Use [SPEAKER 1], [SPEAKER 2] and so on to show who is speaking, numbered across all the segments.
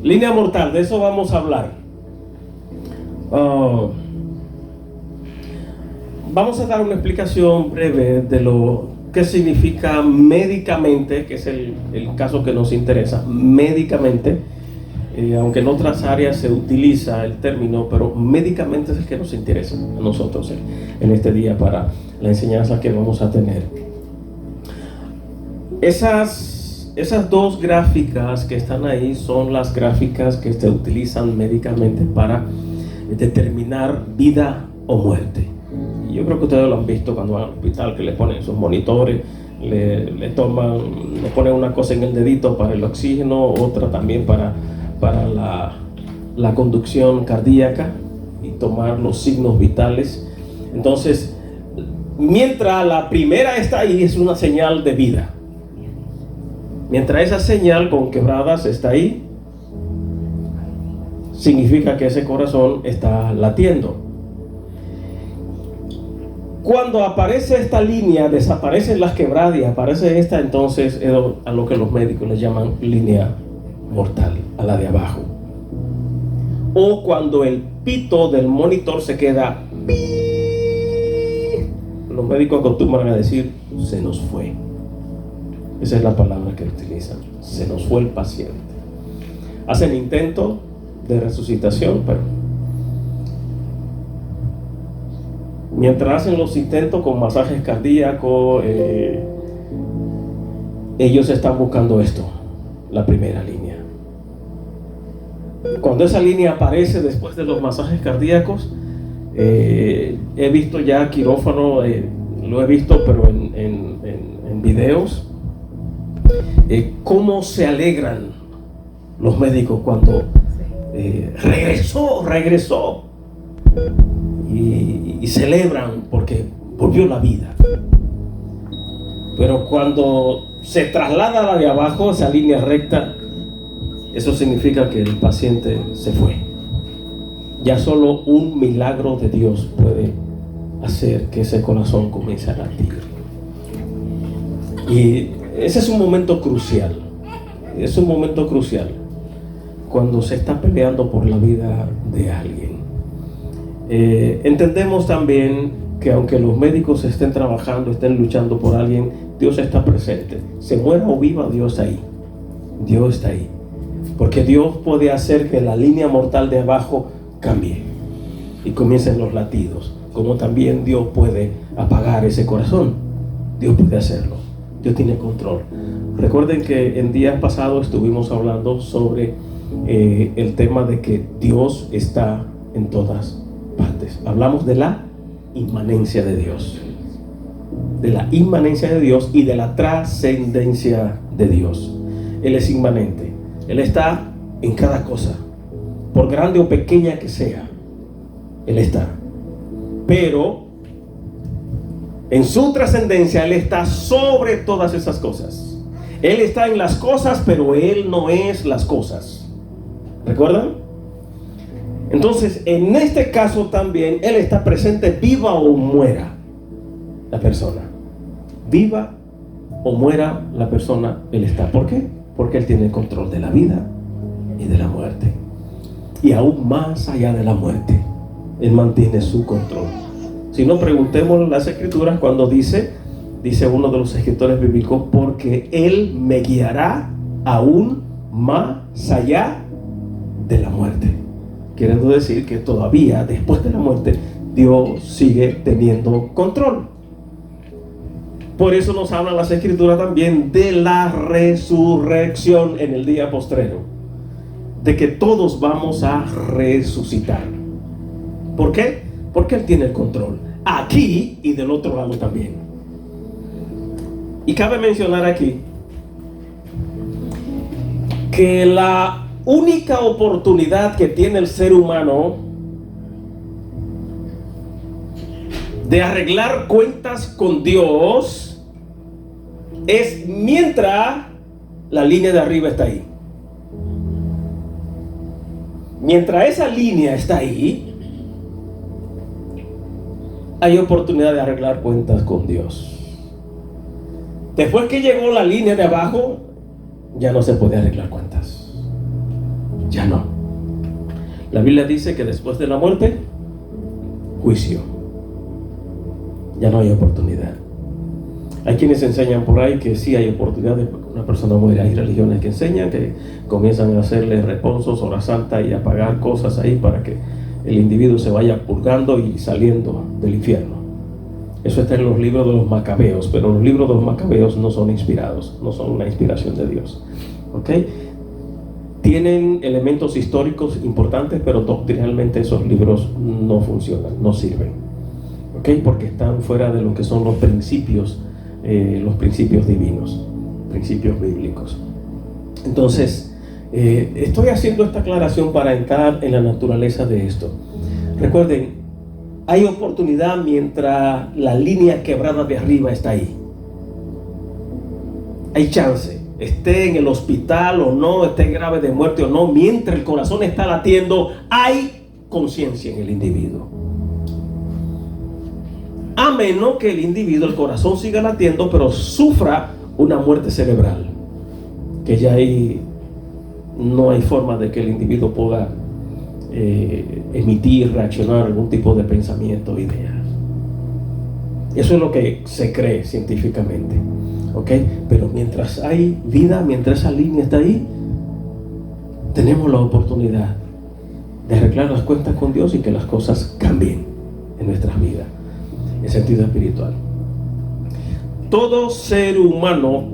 [SPEAKER 1] Línea mortal, de eso vamos a hablar. Vamos a dar una explicación breve de lo que significa médicamente, que es el caso que nos interesa, médicamente, aunque en otras áreas se utiliza el término, pero médicamente es el que nos interesa a nosotros en este día para la enseñanza que vamos a tener. Esas dos gráficas que están ahí son las gráficas que se utilizan médicamente para determinar vida o muerte. Yo creo que ustedes lo han visto cuando van al hospital, que le ponen sus monitores, le ponen una cosa en el dedito para el oxígeno, otra también para la conducción cardíaca y tomar los signos vitales. Entonces, mientras la primera está ahí, es una señal de vida. Mientras esa señal con quebradas está ahí, significa que ese corazón está latiendo. Cuando aparece esta línea, desaparecen las quebradas y aparece esta, entonces es a lo que los médicos le llaman línea mortal, a la de abajo. O cuando el pito del monitor se queda, los médicos acostumbran a decir, se nos fue. Esa es la palabra que utilizan, se nos fue el paciente. Hacen intento de resucitación, pero mientras hacen los intentos con masajes cardíacos, ellos están buscando esto, la primera línea. Cuando esa línea aparece después de los masajes cardíacos, he visto ya quirófano, lo he visto pero en videos, cómo se alegran los médicos cuando regresó y celebran porque volvió la vida. Pero cuando se traslada a la de abajo, esa línea recta, eso significa que el paciente se fue. Ya solo un milagro de Dios puede hacer que ese corazón comience a latir. Y ese es un momento crucial. Es un momento crucial cuando se está peleando por la vida de alguien. Entendemos también que aunque los médicos estén trabajando, estén luchando por alguien, Dios está presente. Se muera o viva, Dios está ahí. Dios está ahí. Porque Dios puede hacer que la línea mortal de abajo cambie y comiencen los latidos. Como también Dios puede apagar ese corazón. Dios puede hacerlo. Dios tiene control. Recuerden que en días pasados estuvimos hablando sobre el tema de que Dios está en todas partes. Hablamos de la inmanencia de Dios. De la inmanencia de Dios y de la trascendencia de Dios. Él es inmanente. Él está en cada cosa. Por grande o pequeña que sea, Él está. Pero en su trascendencia, Él está sobre todas esas cosas. Él está en las cosas, pero Él no es las cosas. ¿Recuerdan? Entonces, en este caso también, Él está presente, viva o muera la persona. Viva o muera la persona, Él está. ¿Por qué? Porque Él tiene el control de la vida y de la muerte. Y aún más allá de la muerte, Él mantiene su control. Si no, preguntemos las escrituras cuando dice uno de los escritores bíblicos, porque Él me guiará aún más allá de la muerte. Queriendo decir que todavía después de la muerte Dios sigue teniendo control. Por eso nos hablan las escrituras también de la resurrección en el día postrero, de que todos vamos a resucitar. ¿Por qué? Porque Él tiene el control aquí y del otro lado también. Y cabe mencionar aquí que la única oportunidad que tiene el ser humano de arreglar cuentas con Dios es mientras la línea de arriba está ahí. Mientras esa línea está ahí, hay oportunidad de arreglar cuentas con Dios. Después que llegó la línea de abajo, ya no se puede arreglar cuentas. Ya no. La Biblia dice que después de la muerte, juicio. Ya no hay oportunidad. Hay quienes enseñan por ahí que sí hay oportunidades porque una persona muere. Hay religiones que enseñan que comienzan a hacerle responsos, hora santa y a pagar cosas ahí para que el individuo se vaya purgando y saliendo del infierno. Eso está en los libros de los Macabeos, pero los libros de los Macabeos no son inspirados, no son una inspiración de Dios. ¿Ok? Tienen elementos históricos importantes, pero doctrinalmente esos libros no funcionan, no sirven. ¿Ok? Porque están fuera de lo que son los principios divinos, principios bíblicos. Entonces, estoy haciendo esta aclaración para entrar en la naturaleza de esto. Recuerden, hay oportunidad mientras la línea quebrada de arriba está ahí. Hay chance, esté en el hospital o no, esté grave de muerte o no, mientras el corazón está latiendo, hay conciencia en el individuo. A menos que el individuo, el corazón siga latiendo, pero sufra una muerte cerebral, que ya ahí no hay forma de que el individuo pueda emitir, reaccionar algún tipo de pensamiento o ideas. Eso es lo que se cree científicamente, ¿ok? Pero mientras hay vida, mientras esa línea está ahí, tenemos la oportunidad de arreglar las cuentas con Dios y que las cosas cambien en nuestras vidas, en sentido espiritual. Todo ser humano,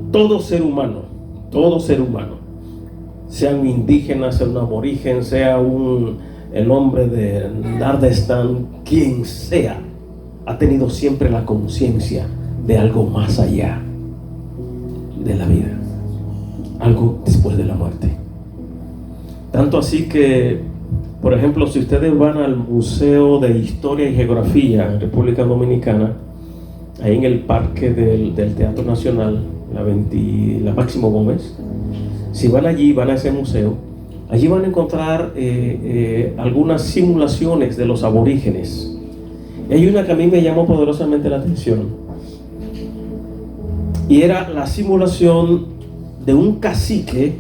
[SPEAKER 1] sea un indígena, sea un aborigen, sea el hombre de Nardestán, quien sea, ha tenido siempre la conciencia de algo más allá de la vida, algo después de la muerte. Tanto así que, por ejemplo, si ustedes van al Museo de Historia y Geografía en República Dominicana, ahí en el parque del Teatro Nacional, la Máximo Gómez, si van allí, van a ese museo, allí van a encontrar algunas simulaciones de los aborígenes. Y hay una que a mí me llamó poderosamente la atención, y era la simulación de un cacique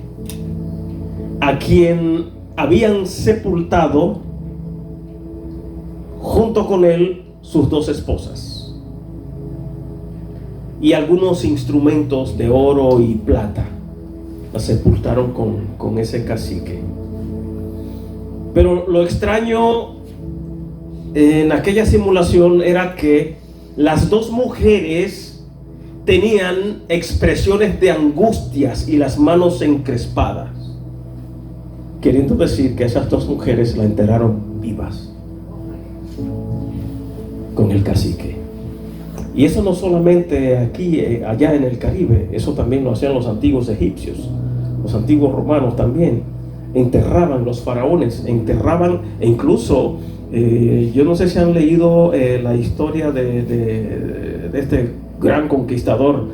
[SPEAKER 1] a quien habían sepultado junto con él sus 2 esposas y algunos instrumentos de oro y plata. La sepultaron con ese cacique. Pero lo extraño en aquella simulación era que las 2 mujeres tenían expresiones de angustias y las manos encrespadas, queriendo decir que esas 2 mujeres la enterraron vivas con el cacique. Y eso no solamente aquí, allá en el Caribe, eso también lo hacían los antiguos egipcios, los antiguos romanos también. Enterraban, los faraones enterraban, e incluso yo no sé si han leído la historia de este gran conquistador,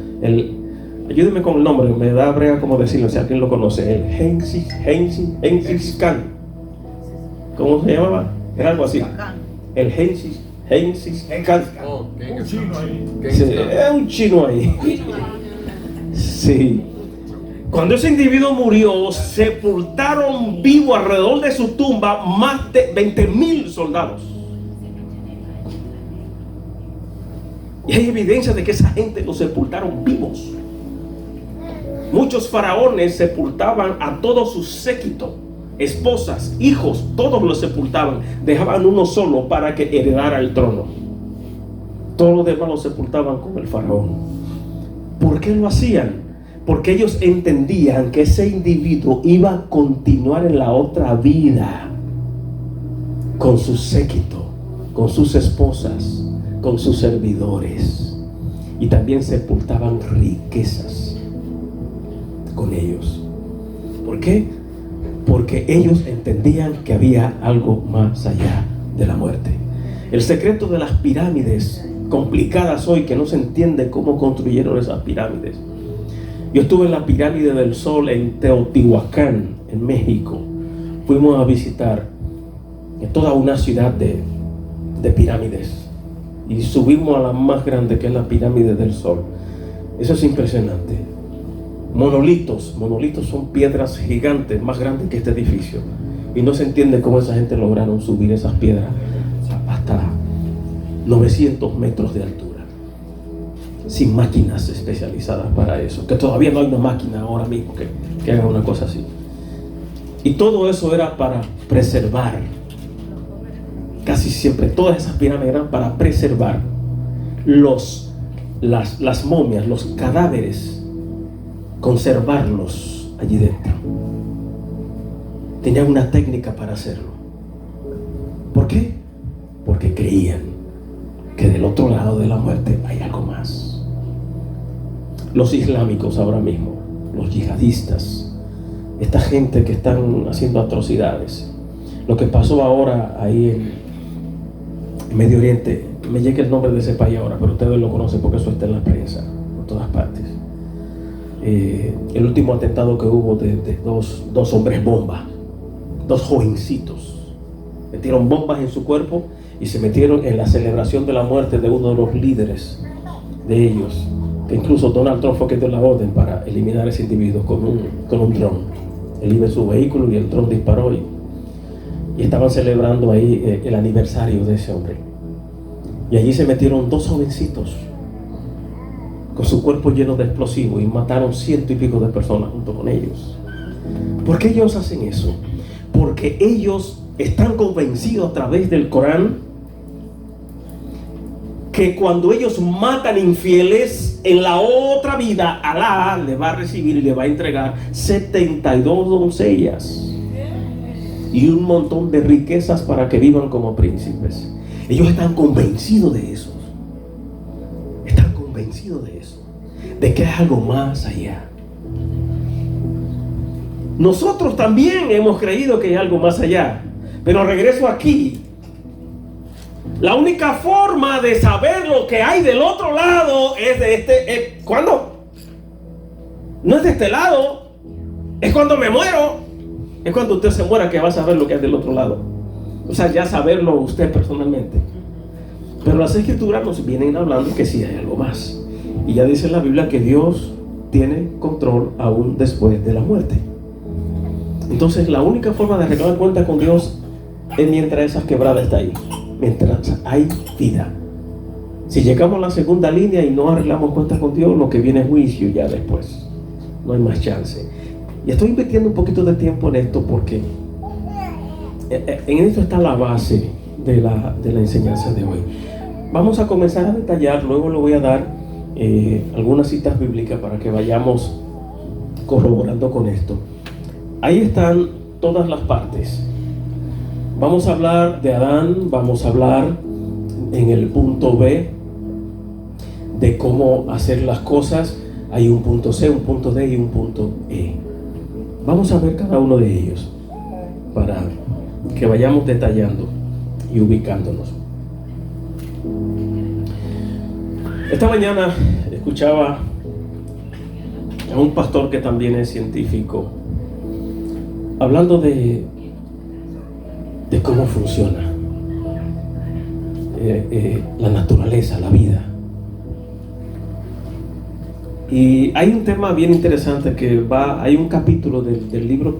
[SPEAKER 1] ayúdenme con el nombre, me da brega como decirlo, si alguien lo conoce, el Gengis Khan. ¿Cómo se llamaba? Es algo así. El Gengis Khan.
[SPEAKER 2] Un chino ahí.
[SPEAKER 1] Sí, es un chino ahí. Sí. Cuando ese individuo murió, sepultaron vivo alrededor de su tumba más de 20,000 soldados. Y hay evidencia de que esa gente los sepultaron vivos. Muchos faraones sepultaban a todo su séquito, esposas, hijos, todos los sepultaban. Dejaban uno solo para que heredara el trono. Todos los demás los sepultaban con el faraón. ¿Por qué lo hacían? Porque ellos entendían que ese individuo iba a continuar en la otra vida con su séquito, con sus esposas, con sus servidores, y también sepultaban riquezas con ellos. ¿Por qué? Porque ellos entendían que había algo más allá de la muerte. El secreto de las pirámides complicadas hoy, que no se entiende cómo construyeron esas pirámides. Yo estuve en la pirámide del Sol en Teotihuacán, en México. Fuimos a visitar toda una ciudad de pirámides y subimos a la más grande, que es la pirámide del Sol. Eso es impresionante. monolitos. Monolitos son piedras gigantes, más grandes que este edificio. Y no se entiende cómo esa gente lograron subir esas piedras hasta 900 metros de altura, sin máquinas especializadas para eso, que todavía no hay una máquina ahora mismo que haga una cosa así. Y todo eso era para preservar, casi siempre todas esas pirámides eran para preservar las momias, los cadáveres, conservarlos allí dentro. Tenían una técnica para hacerlo. ¿Por qué? Porque creían que del otro lado de la muerte hay algo más. Los islámicos ahora mismo, los yihadistas, esta gente que están haciendo atrocidades, lo que pasó ahora ahí en Medio Oriente, me llega el nombre de ese país ahora, pero ustedes lo conocen porque eso está en la prensa, por todas partes. El último atentado que hubo de dos hombres bomba, dos jovencitos, metieron bombas en su cuerpo y se metieron en la celebración de la muerte de uno de los líderes de ellos, que incluso Donald Trump fue que dio la orden para eliminar a ese individuo con un dron. Él iba en su vehículo y el dron disparó y estaban celebrando ahí el aniversario de ese hombre. Y allí se metieron dos jovencitos con su cuerpo lleno de explosivos y mataron 100 y pico de personas junto con ellos. ¿Por qué ellos hacen eso? Porque ellos están convencidos a través del Corán que cuando ellos matan infieles, en la otra vida Alá le va a recibir y le va a entregar 72 doncellas y un montón de riquezas para que vivan como príncipes. Ellos están convencidos de eso. Están convencidos de eso, de que hay algo más allá. Nosotros también hemos creído que hay algo más allá, pero regreso aquí. La única forma de saber lo que hay del otro lado es de ¿cuándo? No es de este lado, es cuando me muero. Es cuando usted se muera que va a saber lo que hay del otro lado. O sea, ya saberlo usted personalmente. Pero las escrituras nos vienen hablando que sí hay algo más. Y ya dice en la Biblia que Dios tiene control aún después de la muerte. Entonces la única forma de arreglar cuenta con Dios es mientras esa quebrada está ahí, mientras hay vida. Si llegamos a la segunda línea y no arreglamos cuentas con Dios, lo que viene es juicio ya después. No hay más chance. Y estoy invirtiendo un poquito de tiempo en esto porque en esto está la base de la enseñanza de hoy. Vamos a comenzar a detallar, luego le voy a dar algunas citas bíblicas para que vayamos corroborando con esto. Ahí están todas las partes. Vamos a hablar de Adán, vamos a hablar en el punto B de cómo hacer las cosas. Hay un punto C, un punto D y un punto E. Vamos a ver cada uno de ellos para que vayamos detallando y ubicándonos. Esta mañana escuchaba a un pastor que también es científico hablando de cómo funciona la naturaleza, la vida. Y hay un tema bien interesante hay un capítulo del libro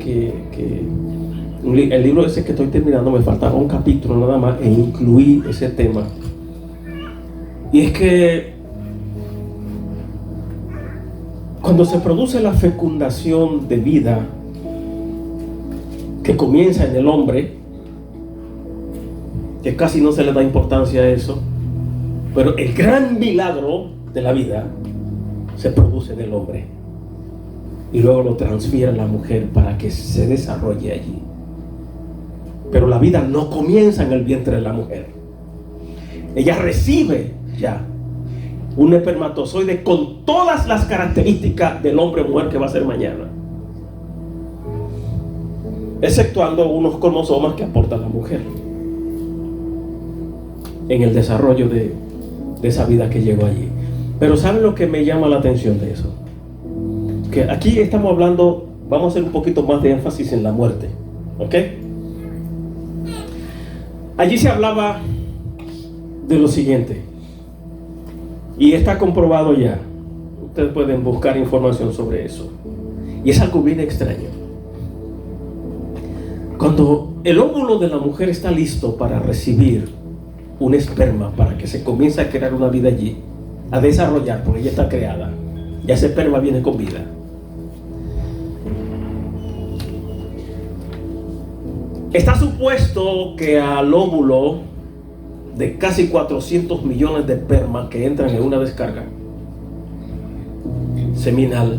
[SPEAKER 1] el libro ese que estoy terminando, me faltaba un capítulo nada más e incluí ese tema. Y es que cuando se produce la fecundación de vida que comienza en el hombre, que casi no se le da importancia a eso, pero el gran milagro de la vida se produce en el hombre y luego lo transfiere a la mujer para que se desarrolle allí. Pero la vida no comienza en el vientre de la mujer. Ella recibe ya un espermatozoide con todas las características del hombre o mujer que va a ser mañana, exceptuando unos cromosomas que aporta la mujer en el desarrollo de esa vida que llegó allí. Pero ¿saben lo que me llama la atención de eso? Que aquí estamos hablando, vamos a hacer un poquito más de énfasis en la muerte, ¿ok? Allí se hablaba de lo siguiente, y está comprobado ya, Ustedes pueden buscar información sobre eso. Y es algo bien extraño. Cuando el óvulo de la mujer está listo para recibir un esperma, para que se comience a crear una vida allí, a desarrollar, porque ella está creada, ya ese esperma viene con vida. Está supuesto que al óvulo de casi 400 millones de espermas que entran en una descarga seminal,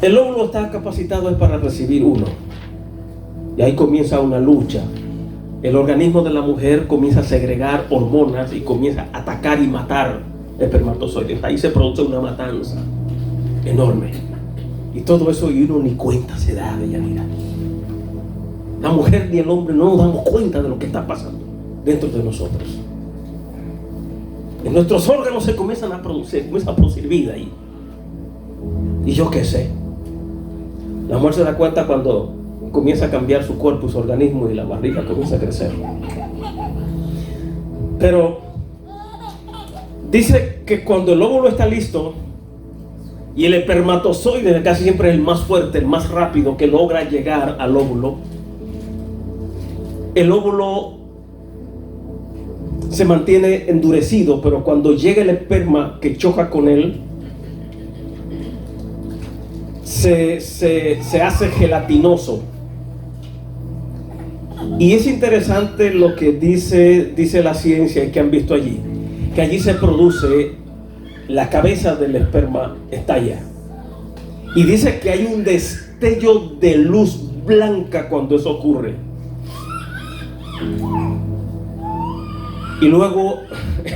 [SPEAKER 1] el óvulo está capacitado para recibir uno. Y ahí comienza una lucha. El organismo de la mujer comienza a segregar hormonas y comienza a atacar y matar espermatozoides. Ahí se produce una matanza enorme. Y todo eso y uno ni cuenta se da de Yanira. La mujer ni el hombre no nos damos cuenta de lo que está pasando dentro de nosotros. En nuestros órganos se comienza a producir vida ahí. Y yo qué sé. La mujer se da cuenta cuando comienza a cambiar su cuerpo, su organismo, y la barriga comienza a crecer. Pero dice que cuando el óvulo está listo y el espermatozoide casi siempre es el más fuerte, el más rápido que logra llegar al óvulo, el óvulo se mantiene endurecido, pero cuando llega el esperma que choca con él, se hace gelatinoso. Y es interesante lo que dice la ciencia que han visto allí, que allí se produce, la cabeza del esperma estalla. Y dice que hay un destello de luz blanca cuando eso ocurre. Y luego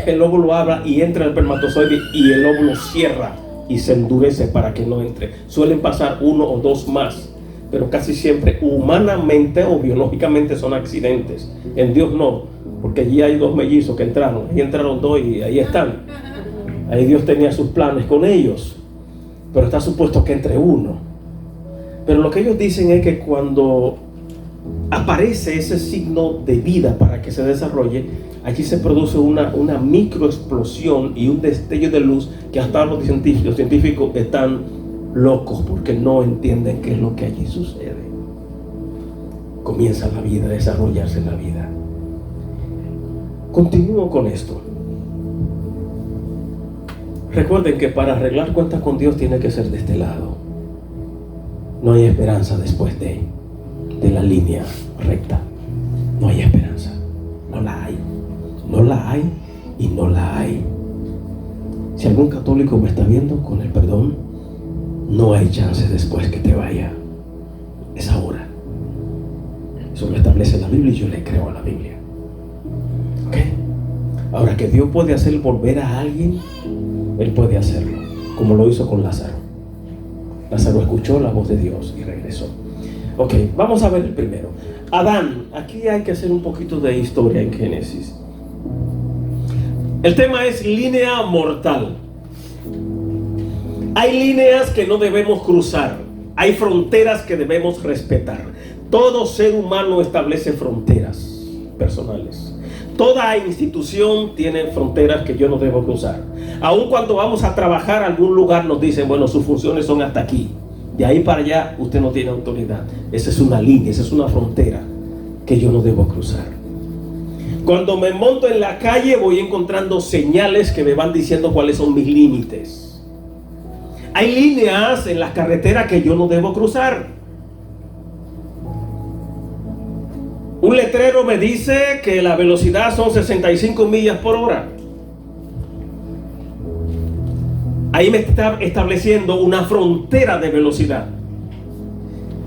[SPEAKER 1] el óvulo abre y entra el espermatozoide y el óvulo cierra y se endurece para que no entre. Suelen pasar 1 o 2 más, pero casi siempre humanamente o biológicamente son accidentes. En Dios no, porque allí hay 2 mellizos que entraron, ahí entraron 2 y ahí están. Ahí Dios tenía sus planes con ellos, pero está supuesto que entre 1. Pero lo que ellos dicen es que cuando aparece ese signo de vida para que se desarrolle, allí se produce una microexplosión y un destello de luz que hasta los científicos están locos porque no entienden qué es lo que allí sucede. Comienza la vida, a desarrollarse la vida. Continúo con esto. Recuerden que para arreglar cuentas con Dios tiene que ser de este lado. No hay esperanza después de la línea recta. No hay esperanza. No la hay. No la hay y no la hay. Si algún católico me está viendo, con el perdón, no hay chance después que te vaya. Es ahora. Eso lo establece la Biblia y yo le creo a la Biblia. ¿Ok? Ahora, que Dios puede hacer volver a alguien, Él puede hacerlo, como lo hizo con Lázaro. Lázaro escuchó la voz de Dios y regresó. Ok, vamos a ver el primero. Adán. Aquí hay que hacer un poquito de historia en Génesis. El tema es línea mortal. Hay líneas que no debemos cruzar. Hay fronteras que debemos respetar. Todo ser humano establece fronteras personales. Toda institución tiene fronteras que yo no debo cruzar. Aun cuando vamos a trabajar a algún lugar nos dicen, bueno, sus funciones son hasta aquí. De ahí para allá usted no tiene autoridad. Esa es una línea, esa es una frontera que yo no debo cruzar. Cuando me monto en la calle voy encontrando señales que me van diciendo cuáles son mis límites. Hay líneas en las carreteras que yo no debo cruzar. Un letrero me dice que la velocidad son 65 millas por hora. Ahí me está estableciendo una frontera de velocidad.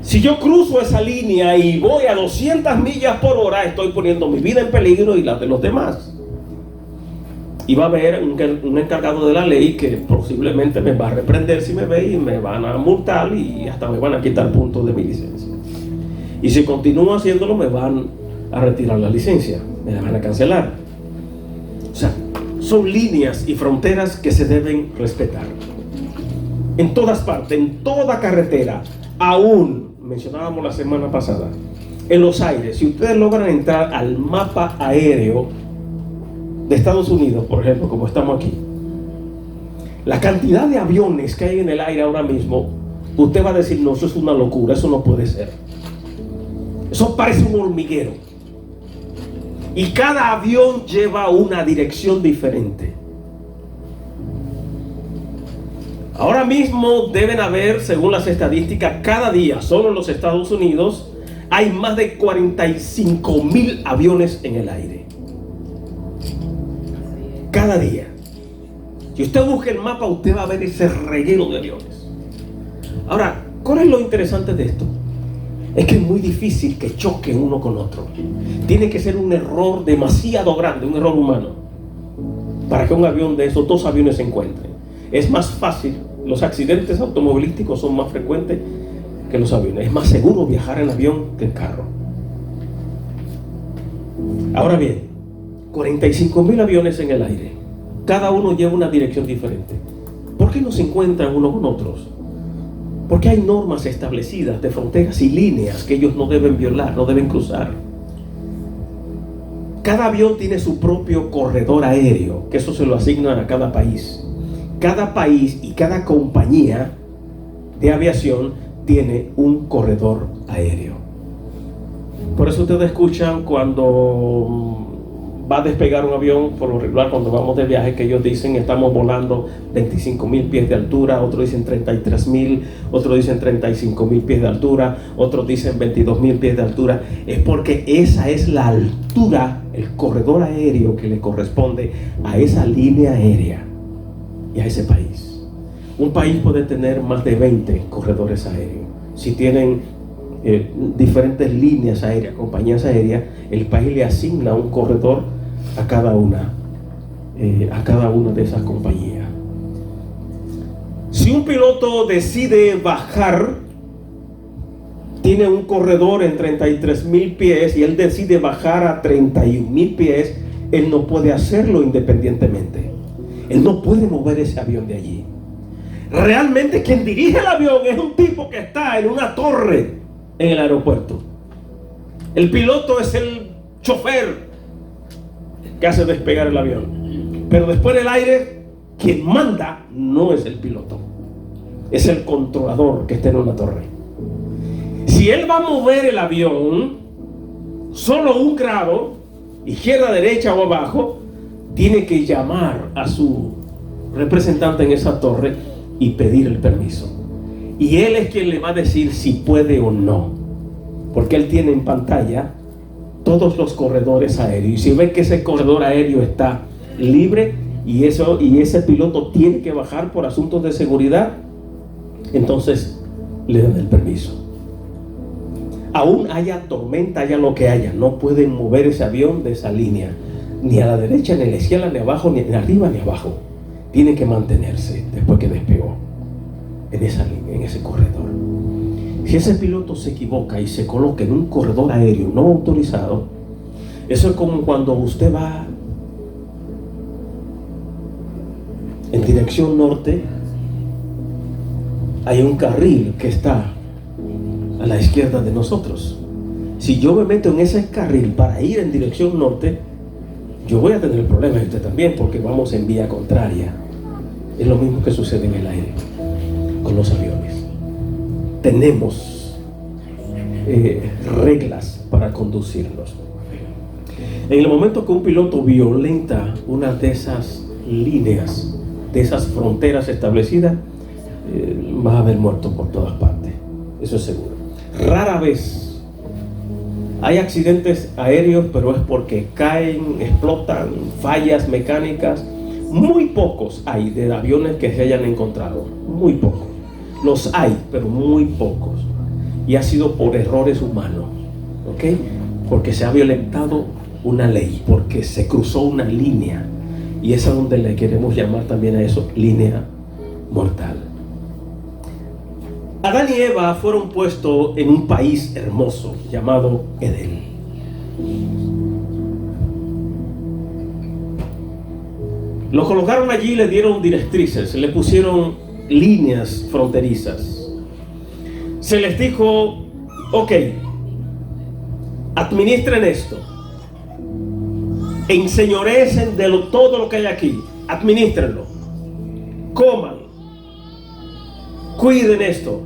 [SPEAKER 1] Si yo cruzo esa línea y voy a 200 millas por hora, estoy poniendo mi vida en peligro y la de los demás. Y va a haber un encargado de la ley que posiblemente me va a reprender si me ve y me van a multar y hasta me van a quitar puntos de mi licencia. Y si continúo haciéndolo me van a retirar la licencia, me la van a cancelar. O sea, son líneas y fronteras que se deben respetar. En todas partes, en toda carretera, aún, mencionábamos la semana pasada, en los aires, si ustedes logran entrar al mapa aéreo de Estados Unidos, por ejemplo, como estamos aquí, La cantidad de aviones que hay en el aire ahora mismo, usted va a decir, no, eso es una locura, eso no puede ser. Eso parece un hormiguero. Y cada avión lleva una dirección diferente. Ahora mismo deben haber, según las estadísticas, cada día, solo en los Estados Unidos, hay más de 45,000 aviones en el aire. Cada día. Si usted busca el mapa, usted va a ver ese reguero de aviones. Ahora, ¿cuál es lo interesante de esto? Es que es muy difícil que choquen uno con otro. Tiene que ser un error demasiado grande, un error humano, para que un avión de esos, dos aviones se encuentren. Es más fácil, los accidentes automovilísticos son más frecuentes que los aviones. Es más seguro viajar en avión que en carro. Ahora bien, 45,000 aviones en el aire. Cada uno lleva una dirección diferente. ¿Por qué no se encuentran unos con otros? Porque hay normas establecidas de fronteras y líneas que ellos no deben violar, no deben cruzar. Cada avión tiene su propio corredor aéreo, que eso se lo asignan a cada país. Cada país y cada compañía de aviación tiene un corredor aéreo. Por eso ustedes escuchan cuando va a despegar un avión, por lo regular cuando vamos de viaje, que ellos dicen estamos volando 25,000 pies de altura, otros dicen 33,000, otros dicen 35,000 pies de altura, otros dicen 22,000 pies de altura. Es porque esa es la altura, el corredor aéreo que le corresponde a esa línea aérea y a ese país. Un país puede tener más de 20 corredores aéreos. Si tienen diferentes líneas aéreas, compañías aéreas, el país le asigna un corredor a cada una de esas compañías. Si un piloto decide bajar, tiene un corredor en 33,000 pies y él decide bajar a 31,000 pies, él no puede hacerlo independientemente. Él no puede mover ese avión de allí. Realmente quien dirige el avión es un tipo que está en una torre en el aeropuerto. El piloto es el chofer que hace despegar el avión. Pero después en el aire, quien manda no es el piloto, es el controlador que está en una torre. Si él va a mover el avión solo 1 grado, izquierda, derecha o abajo, tiene que llamar a su representante en esa torre y pedir el permiso. Y él es quien le va a decir si puede o no, porque él tiene en pantalla todos los corredores aéreos. Y si ve que ese corredor aéreo está libre y ese piloto tiene que bajar por asuntos de seguridad, entonces le dan el permiso. Aún haya tormenta, haya lo que haya, no pueden mover ese avión de esa línea, ni a la derecha, ni a la izquierda, ni abajo, ni arriba, ni abajo. Tiene que mantenerse después que despegó en esa línea, en ese corredor. Si ese piloto se equivoca y se coloca en un corredor aéreo no autorizado, eso es como cuando usted va en dirección norte, hay un carril que está a la izquierda de nosotros. Si yo me meto en ese carril para ir en dirección norte, yo voy a tener problemas, y usted también, porque vamos en vía contraria. Es lo mismo que sucede en el aire con los aviones. Tenemos reglas para conducirnos. En el momento que un piloto violenta una de esas líneas, de esas fronteras establecidas, va a haber muertos por todas partes. Eso es seguro. Rara vez hay accidentes aéreos, pero es porque caen, explotan, fallas mecánicas. Muy pocos hay de aviones que se hayan encontrado. Muy pocos. Los hay, pero muy pocos. Y ha sido por errores humanos. ¿Ok? Porque se ha violentado una ley, porque se cruzó una línea. Y es a donde le queremos llamar también a eso, línea mortal. Adán y Eva fueron puestos en un país hermoso llamado Edén. Lo colocaron allí, le dieron directrices, le pusieron líneas fronterizas. Se les dijo, ok, administren esto, enseñorecen de todo lo que hay aquí, administrenlo. coman, cuiden esto.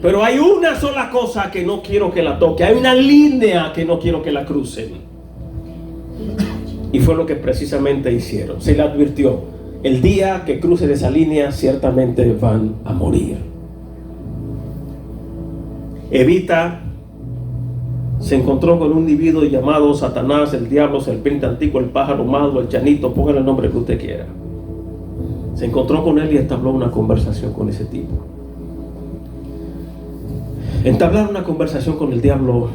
[SPEAKER 1] Pero hay una sola cosa que no quiero que la toque. Hay una línea que no quiero que la crucen. Y fue lo que precisamente hicieron. Se le advirtió: el día que crucen esa línea, ciertamente van a morir. Evita se encontró con un individuo llamado Satanás, el diablo, serpiente antigua, el pájaro malo, el chanito, póngale el nombre que usted quiera. Se encontró con él y entabló una conversación con ese tipo. Entablar una conversación con el diablo,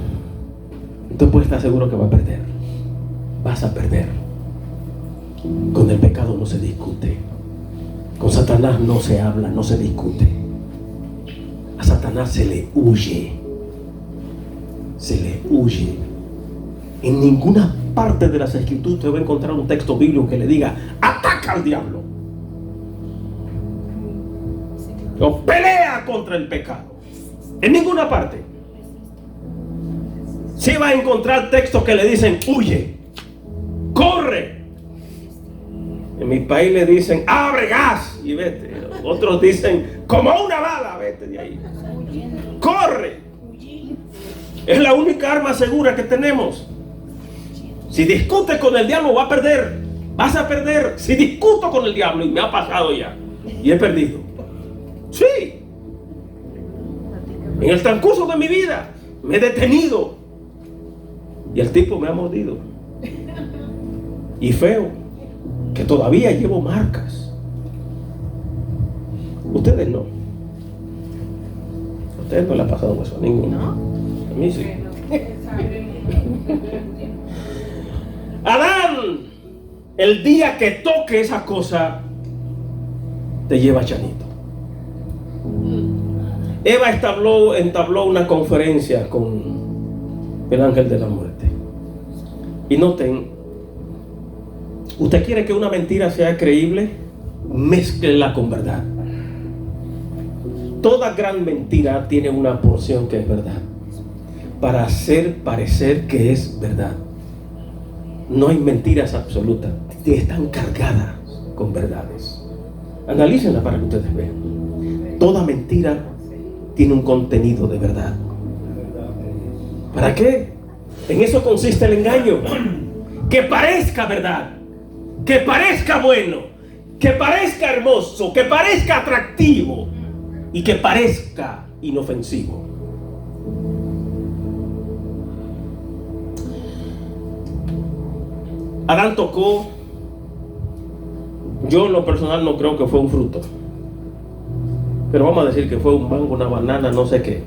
[SPEAKER 1] usted puede estar seguro que va a perder. Vas a perder. Con el pecado no se discute. Con Satanás no se habla, no se discute. A Satanás se le huye. Se le huye. En ninguna parte de las escrituras usted va a encontrar un texto bíblico que le diga: ataca al diablo o pelea contra el pecado. En ninguna parte. Sí va a encontrar textos que le dicen: huye, corre. En mi país le dicen: abre gas y vete. Otros dicen: como una bala, vete de ahí, corre. Es la única arma segura que tenemos. Si discutes con el diablo, va a perder. Vas a perder. Si discuto con el diablo, y me ha pasado ya, y he perdido. Sí. En el transcurso de mi vida me he detenido y el tipo me ha mordido. Y feo, que todavía llevo marcas. Ustedes no. A ustedes no le ha pasado eso a ninguno.
[SPEAKER 3] ¿No?
[SPEAKER 1] A mí sí. Adán, el día que toque esa cosa, te lleva chanito. Eva entabló una conferencia con el ángel de la muerte. Y noten, ¿usted quiere que una mentira sea creíble? Mézclela con verdad. Toda gran mentira tiene una porción que es verdad, para hacer parecer que es verdad. No hay mentiras absolutas, están cargadas con verdades. Analícenla para que ustedes vean. Toda mentira tiene un contenido de verdad. ¿Para qué? En eso consiste el engaño. Que parezca verdad, que parezca bueno, que parezca hermoso, que parezca atractivo y que parezca inofensivo. Adán tocó, yo en lo personal no creo que fue un fruto, pero vamos a decir que fue un mango, una banana, no sé qué.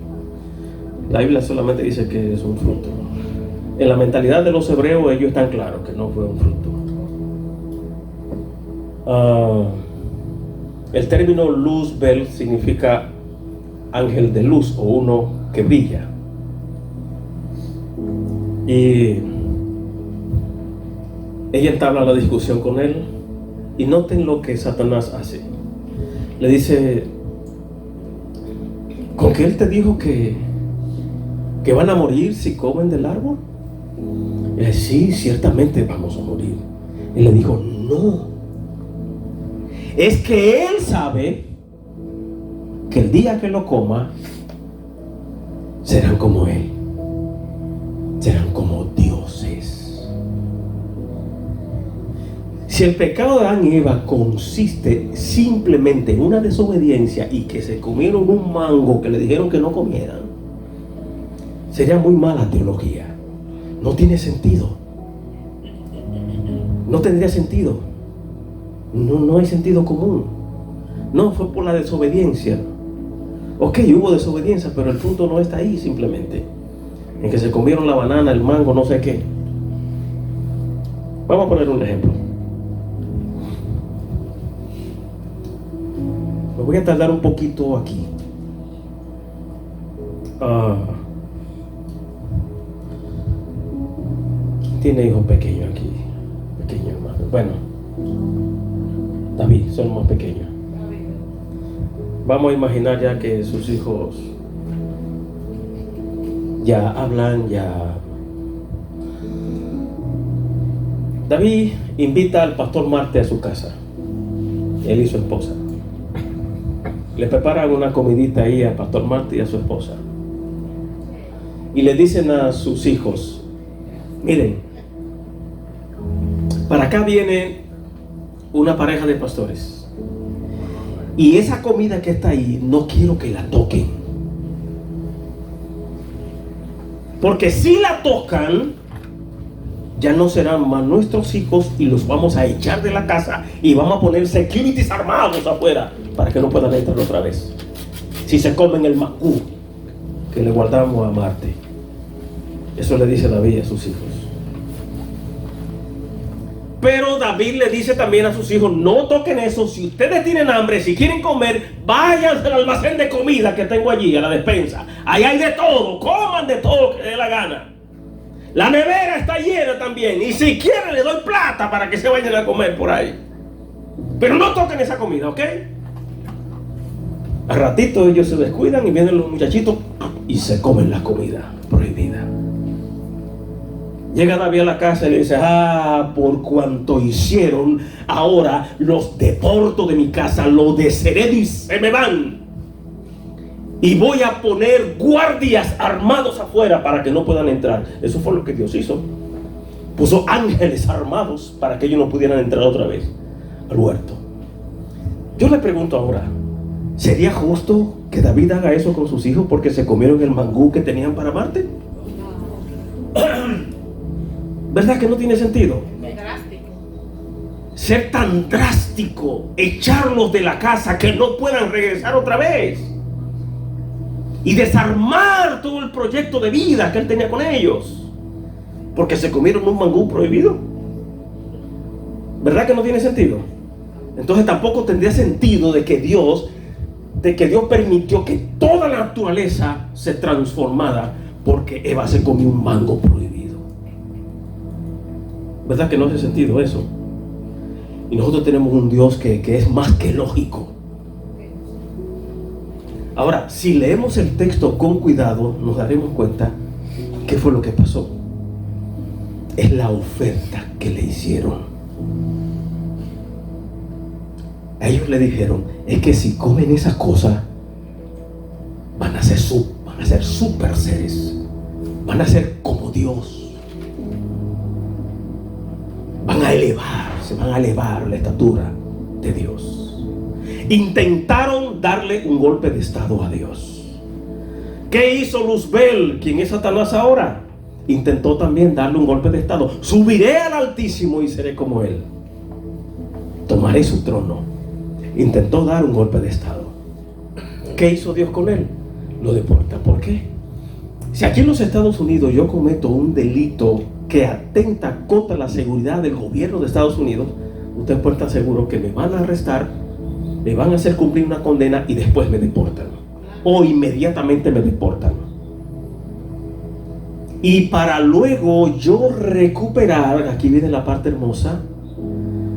[SPEAKER 1] La Biblia solamente dice que es un fruto. En la mentalidad de los hebreos ellos están claros que no fue un fruto. El término Luzbel significa ángel de luz o uno que brilla. Y ella entabla la discusión con él. Y noten lo que Satanás hace. Le dice: ¿con que él te dijo que van a morir si comen del árbol? Y él: sí, ciertamente vamos a morir. Y le dijo: no, es que él sabe que el día que lo coma serán como él, serán como dioses. Si el pecado de Adán y Eva consiste simplemente en una desobediencia y que se comieron un mango que le dijeron que no comieran, sería muy mala teología. No tiene sentido. No tendría sentido. No hay sentido común. No, fue por la desobediencia. Ok, hubo desobediencia, pero el punto no está ahí simplemente. En que se comieron la banana, el mango, no sé qué. Vamos a poner un ejemplo. Me voy a tardar un poquito aquí. ¿Quién tiene hijos pequeños aquí? Pequeños, hermano. Bueno, David, son más pequeños. Vamos a imaginar ya que sus hijos ya hablan, ya. David invita al pastor Marte a su casa. él y su esposa. Le preparan una comidita ahí a Pastor Marty y a su esposa. Y le dicen a sus hijos: miren, para acá viene una pareja de pastores. Y esa comida que está ahí, no quiero que la toquen. Porque si la tocan, ya no serán más nuestros hijos y los vamos a echar de la casa y vamos a poner securities armados afuera para que no puedan entrar otra vez. Si se comen el mangú que le guardamos a Marte. Eso le dice David a sus hijos. Pero David le dice también a sus hijos: no toquen eso. Si ustedes tienen hambre, si quieren comer, váyanse al almacén de comida que tengo allí, a la despensa. Ahí hay de todo, coman de todo lo que les dé la gana. La nevera está llena también. Y si quieren les doy plata para que se vayan a comer por ahí. Pero no toquen esa comida, ¿ok? Al ratito ellos se descuidan y vienen los muchachitos y se comen la comida prohibida. Llega David a la casa y le dice: por cuanto hicieron, ahora los deporto de mi casa, los desheredo y se me van. Y voy a poner guardias armados afuera para que no puedan entrar. Eso fue lo que Dios hizo. Puso ángeles armados para que ellos no pudieran entrar otra vez al huerto. Yo le pregunto ahora: ¿sería justo que David haga eso con sus hijos porque se comieron el mangú que tenían para Marte? ¿Verdad que no tiene sentido? Ser tan drástico, echarlos de la casa que no puedan regresar otra vez y desarmar todo el proyecto de vida que él tenía con ellos porque se comieron un mangú prohibido. ¿Verdad que no tiene sentido? Entonces tampoco tendría sentido de que Dios permitió que toda la naturaleza se transformara porque Eva se comió un mango prohibido. ¿Verdad que no hace sentido eso? Y nosotros tenemos un Dios que es más que lógico. Ahora, si leemos el texto con cuidado, nos daremos cuenta qué fue lo que pasó. Es la oferta que le hicieron. A ellos le dijeron: es que si comen esa cosa, van a ser super seres, van a ser como Dios. Van a elevar la estatura de Dios. Intentaron darle un golpe de estado a Dios. ¿Qué hizo Luzbel, quien es Satanás ahora? Intentó también darle un golpe de estado. Subiré al Altísimo y seré como él. Tomaré su trono. Intentó dar un golpe de estado. ¿Qué hizo Dios con él? Lo deporta. ¿Por qué? Si aquí en los Estados Unidos yo cometo un delito que atenta contra la seguridad del gobierno de Estados Unidos, usted puede estar seguro que me van a arrestar, me van a hacer cumplir una condena y después me deportan. O inmediatamente me deportan. Y para luego yo recuperar, aquí viene la parte hermosa,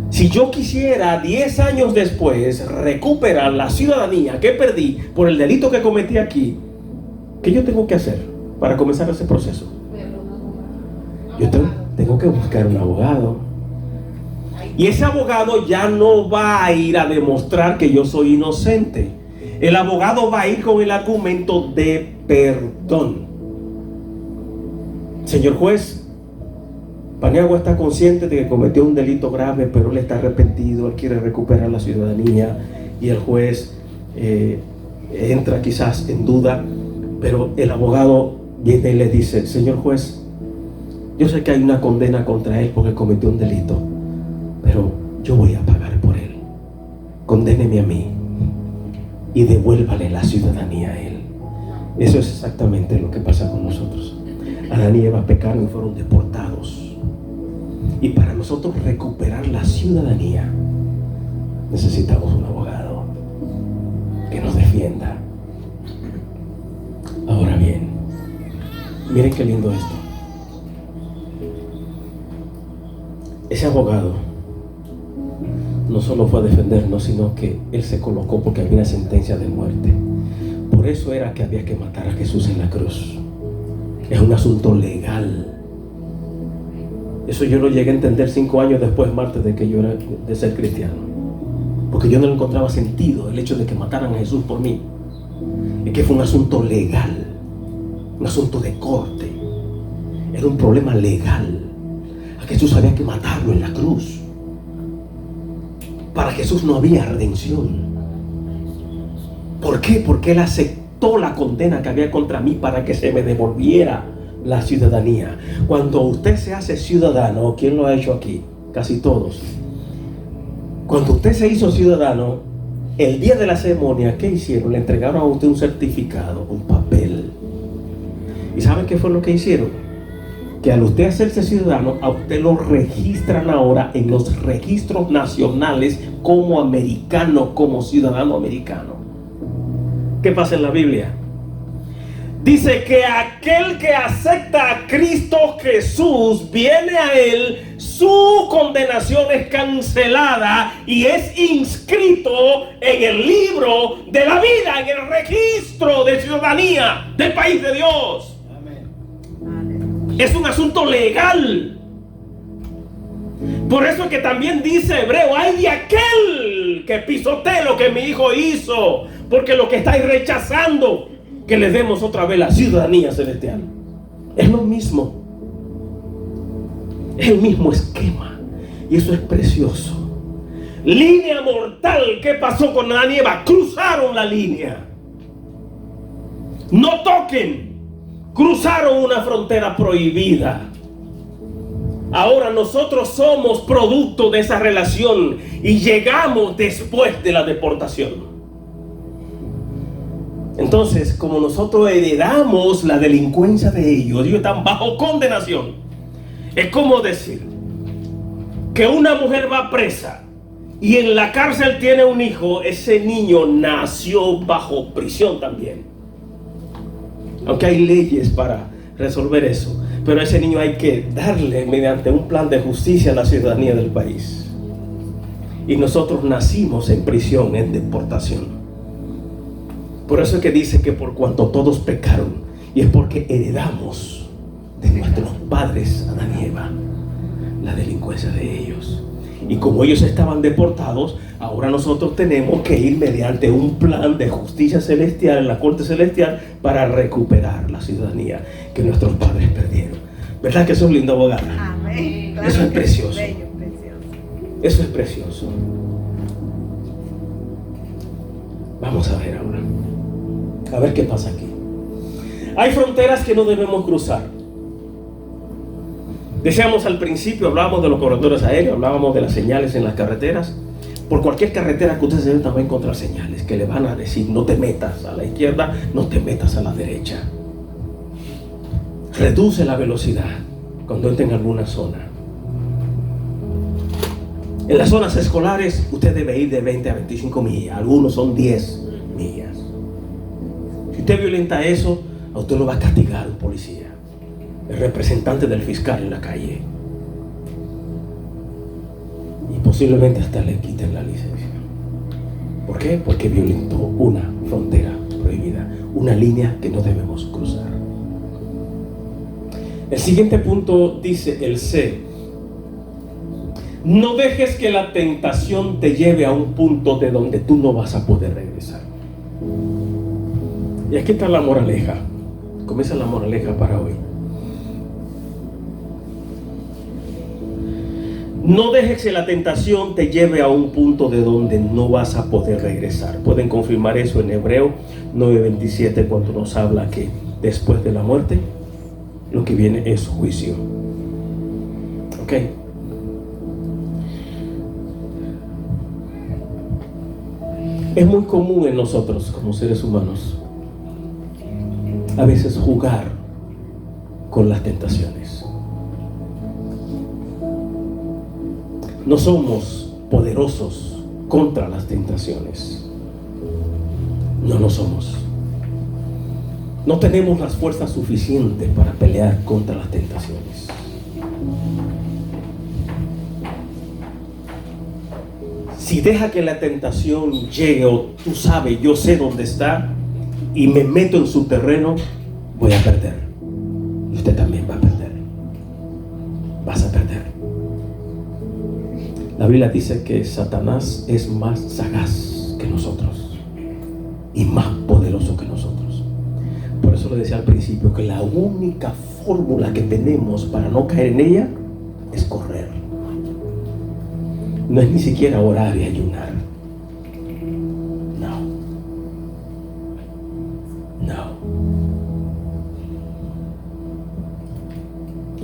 [SPEAKER 1] si yo quisiera 10 años después recuperar la ciudadanía que perdí por el delito que cometí aquí, ¿qué yo tengo que hacer para comenzar ese proceso? Yo tengo que buscar un abogado. Y ese abogado ya no va a ir a demostrar que yo soy inocente. El abogado va a ir con el argumento de perdón. Señor juez, Paniagua está consciente de que cometió un delito grave, pero él está arrepentido, él quiere recuperar la ciudadanía. Y el juez entra quizás en duda, pero el abogado viene y le dice: señor juez, yo sé que hay una condena contra él porque cometió un delito, pero yo voy a pagar por él. Condéneme a mí y devuélvale la ciudadanía a él. Eso es exactamente lo que pasa con nosotros. Adán y Eva pecaron y fueron deportados. Y para nosotros recuperar la ciudadanía necesitamos un abogado que nos defienda. Ahora bien, miren qué lindo esto. Ese abogado no solo fue a defendernos, sino que él se colocó porque había una sentencia de muerte. Por eso era que había que matar a Jesús en la cruz. Es un asunto legal. Eso yo lo llegué a entender 5 años después, Marte, de que yo era de ser cristiano. porque yo no le encontraba sentido el hecho de que mataran a Jesús por mí. Es que fue un asunto legal, un asunto de corte, era un problema legal. A Jesús había que matarlo en la cruz. Para Jesús no había redención. ¿Por qué? Porque Él aceptó la condena que había contra mí para que se me devolviera la ciudadanía. Cuando usted se hace ciudadano, ¿quién lo ha hecho aquí? Casi todos. Cuando usted se hizo ciudadano, el día de la ceremonia, ¿qué hicieron? Le entregaron a usted un certificado, un papel. ¿Y saben qué fue lo que hicieron? Que al usted hacerse ciudadano, a usted lo registran ahora en los registros nacionales como americano, como ciudadano americano. ¿Qué pasa en la Biblia? Dice que aquel que acepta a Cristo Jesús, viene a Él, su condenación es cancelada y es inscrito en el libro de la vida, en el registro de ciudadanía del país de Dios. Amén. Es un asunto legal. Por eso es que también dice Hebreo: hay de aquel que pisotee lo que mi hijo hizo, porque lo que estáis rechazando, que les demos otra vez la ciudadanía celestial. Es lo mismo. Es el mismo esquema. Y eso es precioso. Línea mortal. ¿Qué pasó con Adán y Eva? Cruzaron la línea. No toquen. Cruzaron una frontera prohibida. Ahora nosotros somos producto de esa relación y llegamos después de la deportación. Entonces, como nosotros heredamos la delincuencia de ellos están bajo condenación. Es como decir que una mujer va presa y en la cárcel tiene un hijo. Ese niño nació bajo prisión también. Aunque hay leyes para resolver eso, pero a ese niño hay que darle, mediante un plan de justicia, la ciudadanía del país. Y nosotros nacimos en prisión, en deportación. Por eso es que dice que por cuanto todos pecaron, y es porque heredamos de nuestros padres, Adán y Eva, la delincuencia de ellos. Y como ellos estaban deportados, ahora nosotros tenemos que ir mediante un plan de justicia celestial en la corte celestial para recuperar la ciudadanía que nuestros padres perdieron. ¿Verdad que eso es lindo, abogada?
[SPEAKER 3] Amén.
[SPEAKER 1] Eso es precioso.
[SPEAKER 3] Bello, precioso.
[SPEAKER 1] Eso es precioso. Vamos a ver ahora. A ver qué pasa aquí. Hay fronteras que no debemos cruzar. Decíamos al principio, hablábamos de los corredores aéreos, hablábamos de las señales en las carreteras. Por cualquier carretera que usted se dé, va a encontrar señales que le van a decir: no te metas a la izquierda, no te metas a la derecha. Reduce la velocidad cuando entre en alguna zona. En las zonas escolares usted debe ir de 20 a 25 millas. Algunos son 10 millas. Si usted violenta eso, a usted lo va a castigar un policía, el representante del fiscal en la calle, y posiblemente hasta le quiten la licencia. ¿Por qué? Porque violentó una frontera prohibida, una línea que no debemos cruzar. El siguiente punto dice el C: no dejes que la tentación te lleve a un punto de donde tú no vas a poder regresar. Y aquí está la moraleja. Comienza la moraleja para hoy. No dejes que la tentación te lleve a un punto de donde no vas a poder regresar. Pueden confirmar eso en Hebreo 9:27, cuando nos habla que después de la muerte lo que viene es juicio. ¿Ok? Es muy común en nosotros como seres humanos a veces jugar con las tentaciones. No somos poderosos contra las tentaciones. No lo somos. No tenemos las fuerzas suficientes para pelear contra las tentaciones. Si deja que la tentación llegue, o tú sabes, yo sé dónde está, y me meto en su terreno, voy a perder. Y usted también va a perder. Vas a perder. La Biblia dice que Satanás es más sagaz que nosotros y más poderoso que nosotros. Por eso le decía al principio que la única fórmula que tenemos para no caer en ella es correr. No es ni siquiera orar y ayunar. No.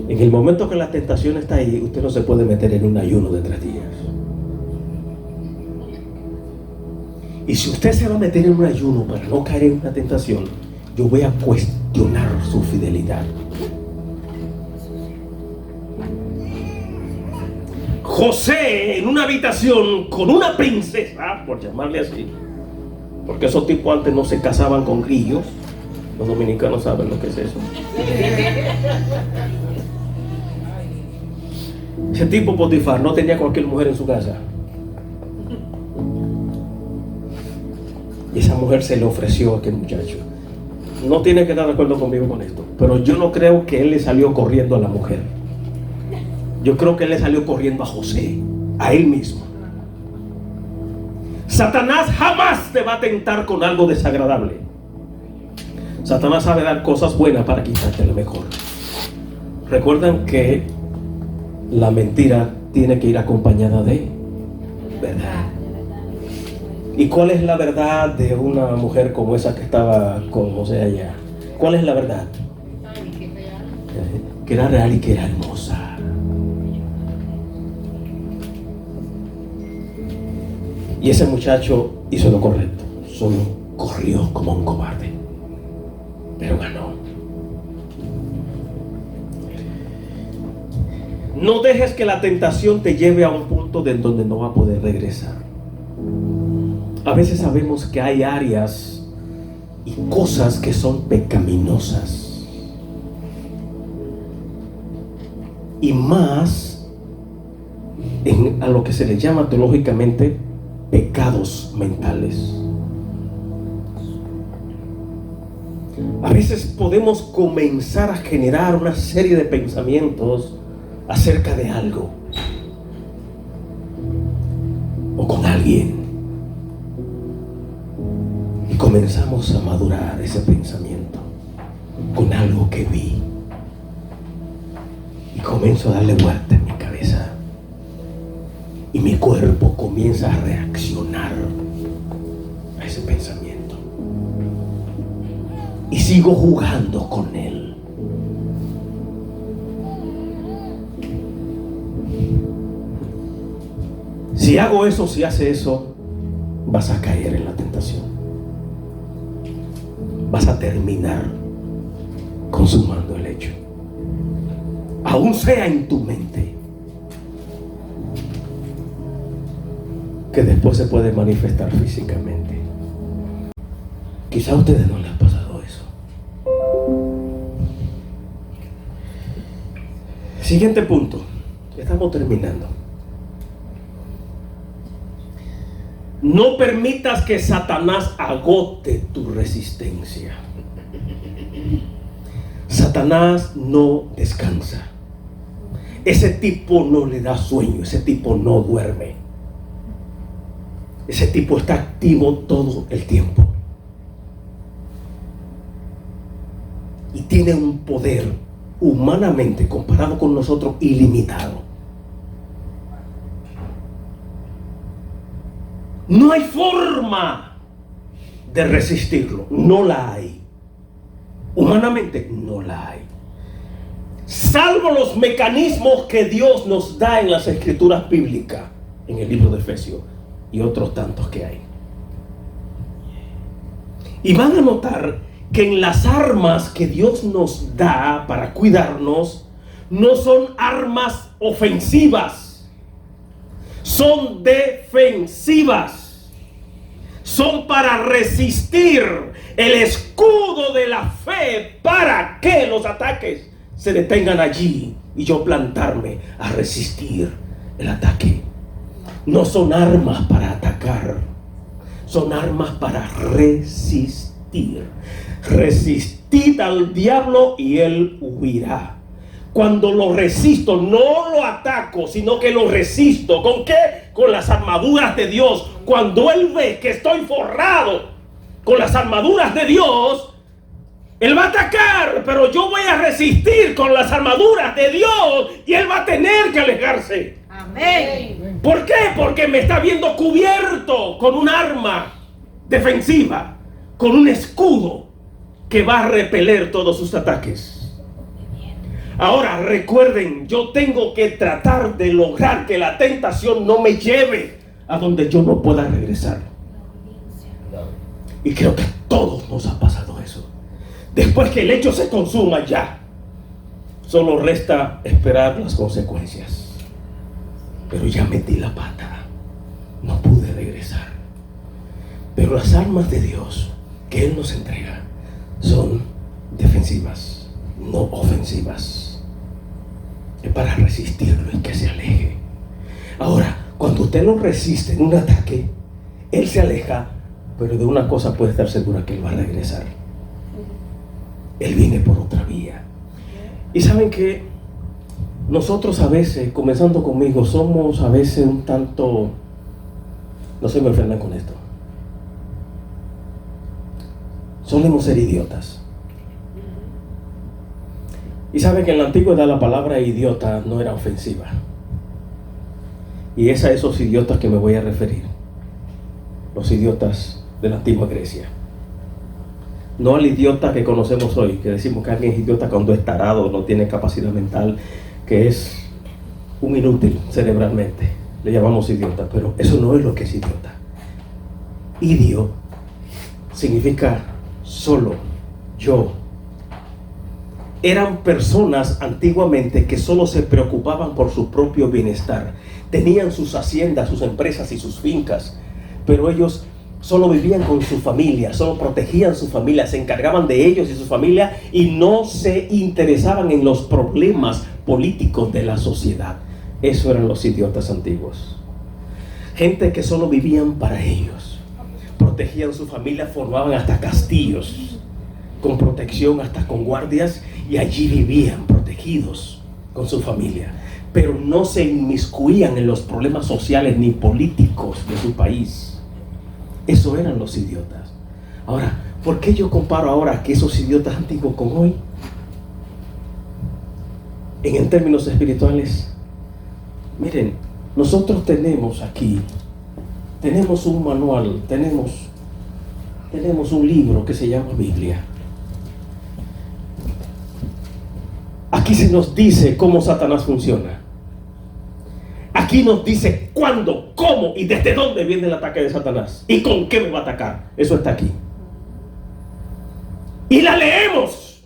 [SPEAKER 1] En el momento que la tentación está ahí, usted no se puede meter en un ayuno de 3 días. Y si usted se va a meter en un ayuno para no caer en una tentación, yo voy a cuestionar su fidelidad. José en una habitación con una princesa, por llamarle así, porque esos tipos antes no se casaban con grillos. Los dominicanos saben lo que es eso. Ese tipo Potifar no tenía cualquier mujer en su casa. Y esa mujer se le ofreció a aquel muchacho. No tiene que estar de acuerdo conmigo con esto, pero yo no creo que él le salió corriendo a la mujer. Yo creo que él le salió corriendo a José, a él mismo. Satanás jamás te va a tentar con algo desagradable. Satanás sabe dar cosas buenas para quitarte lo mejor. Recuerdan que la mentira tiene que ir acompañada de verdad. ¿Y cuál es la verdad de una mujer como esa que estaba con José allá? ¿Cuál es la verdad? Que era real y que era hermosa. Y ese muchacho hizo lo correcto. Solo corrió como un cobarde, pero ganó. No dejes que la tentación te lleve a un punto de donde no va a poder regresar. A veces sabemos que hay áreas y cosas que son pecaminosas, y más a lo que se le llama teológicamente pecados mentales. A veces podemos comenzar a generar una serie de pensamientos acerca de algo o con alguien, y comenzamos a madurar ese pensamiento con algo que vi, y comienzo a darle vuelta en mi cabeza, y mi cuerpo comienza a reaccionar a ese pensamiento, y sigo jugando con él. Si hago eso, si hace eso, vas a caer en la tentación. Vas a terminar consumando el hecho, aún sea en tu mente, que después se puede manifestar físicamente. Quizá a ustedes no les ha pasado eso. Siguiente punto. Estamos terminando. No permitas que Satanás agote tu resistencia. Satanás no descansa. Ese tipo no le da sueño. Ese tipo no duerme. Ese tipo está activo todo el tiempo. Y tiene un poder humanamente comparado con nosotros ilimitado. No hay forma de resistirlo. No la hay. Humanamente no la hay. Salvo los mecanismos que Dios nos da en las escrituras bíblicas, en el libro de Efesios y otros tantos que hay. Y van a notar que en las armas que Dios nos da para cuidarnos, no son armas ofensivas. Son defensivas. Son para resistir, el escudo de la fe, para que los ataques se detengan allí y yo plantarme a resistir el ataque. No son armas para atacar, son armas para resistir. Resistid al diablo y él huirá. Cuando lo resisto, no lo ataco, sino que lo resisto. ¿Con qué? Con las armaduras de Dios. Cuando Él ve que estoy forrado con las armaduras de Dios, Él va a atacar, pero yo voy a resistir con las armaduras de Dios y Él va a tener que alejarse.
[SPEAKER 3] Amén.
[SPEAKER 1] ¿Por qué? Porque me está viendo cubierto con un arma defensiva, con un escudo que va a repeler todos sus ataques. Ahora recuerden, yo tengo que tratar de lograr que la tentación no me lleve a donde yo no pueda regresar. Y creo que a todos nos ha pasado eso. Después que el hecho se consuma ya, solo resta esperar las consecuencias. Pero ya metí la pata, no pude regresar. Pero las armas de Dios que Él nos entrega son defensivas, no ofensivas. Es para resistirlo y que se aleje. Ahora, cuando usted lo resiste en un ataque, Él se aleja, pero de una cosa puede estar segura, que Él va a regresar. Él viene por otra vía. Y saben que nosotros a veces, comenzando conmigo, somos a veces un tanto, no se me ofendan con esto, solemos ser idiotas. Y saben que en la antigüedad la palabra idiota no era ofensiva. Y es a esos idiotas que me voy a referir. Los idiotas de la antigua Grecia. No al idiota que conocemos hoy, que decimos que alguien es idiota cuando es tarado, no tiene capacidad mental, que es un inútil cerebralmente. Le llamamos idiota, pero eso no es lo que es idiota. Idio significa solo, yo. Eran personas antiguamente que solo se preocupaban por su propio bienestar. Tenían sus haciendas, sus empresas y sus fincas, pero ellos solo vivían con su familia, solo protegían su familia, se encargaban de ellos y su familia y no se interesaban en los problemas políticos de la sociedad. Eso eran los idiotas antiguos. Gente que solo vivían para ellos, protegían su familia, formaban hasta castillos con protección, hasta con guardias, y allí vivían protegidos con su familia, pero no se inmiscuían en los problemas sociales ni políticos de su país. Eso eran los idiotas. Ahora, ¿por qué yo comparo ahora que esos idiotas antiguos con hoy? En términos espirituales, miren, nosotros tenemos aquí, tenemos un manual, tenemos un libro que se llama Biblia. Aquí se nos dice cómo Satanás funciona. Aquí nos dice cuándo, cómo y desde dónde viene el ataque de Satanás y con qué me va a atacar. Eso está aquí. Y la leemos,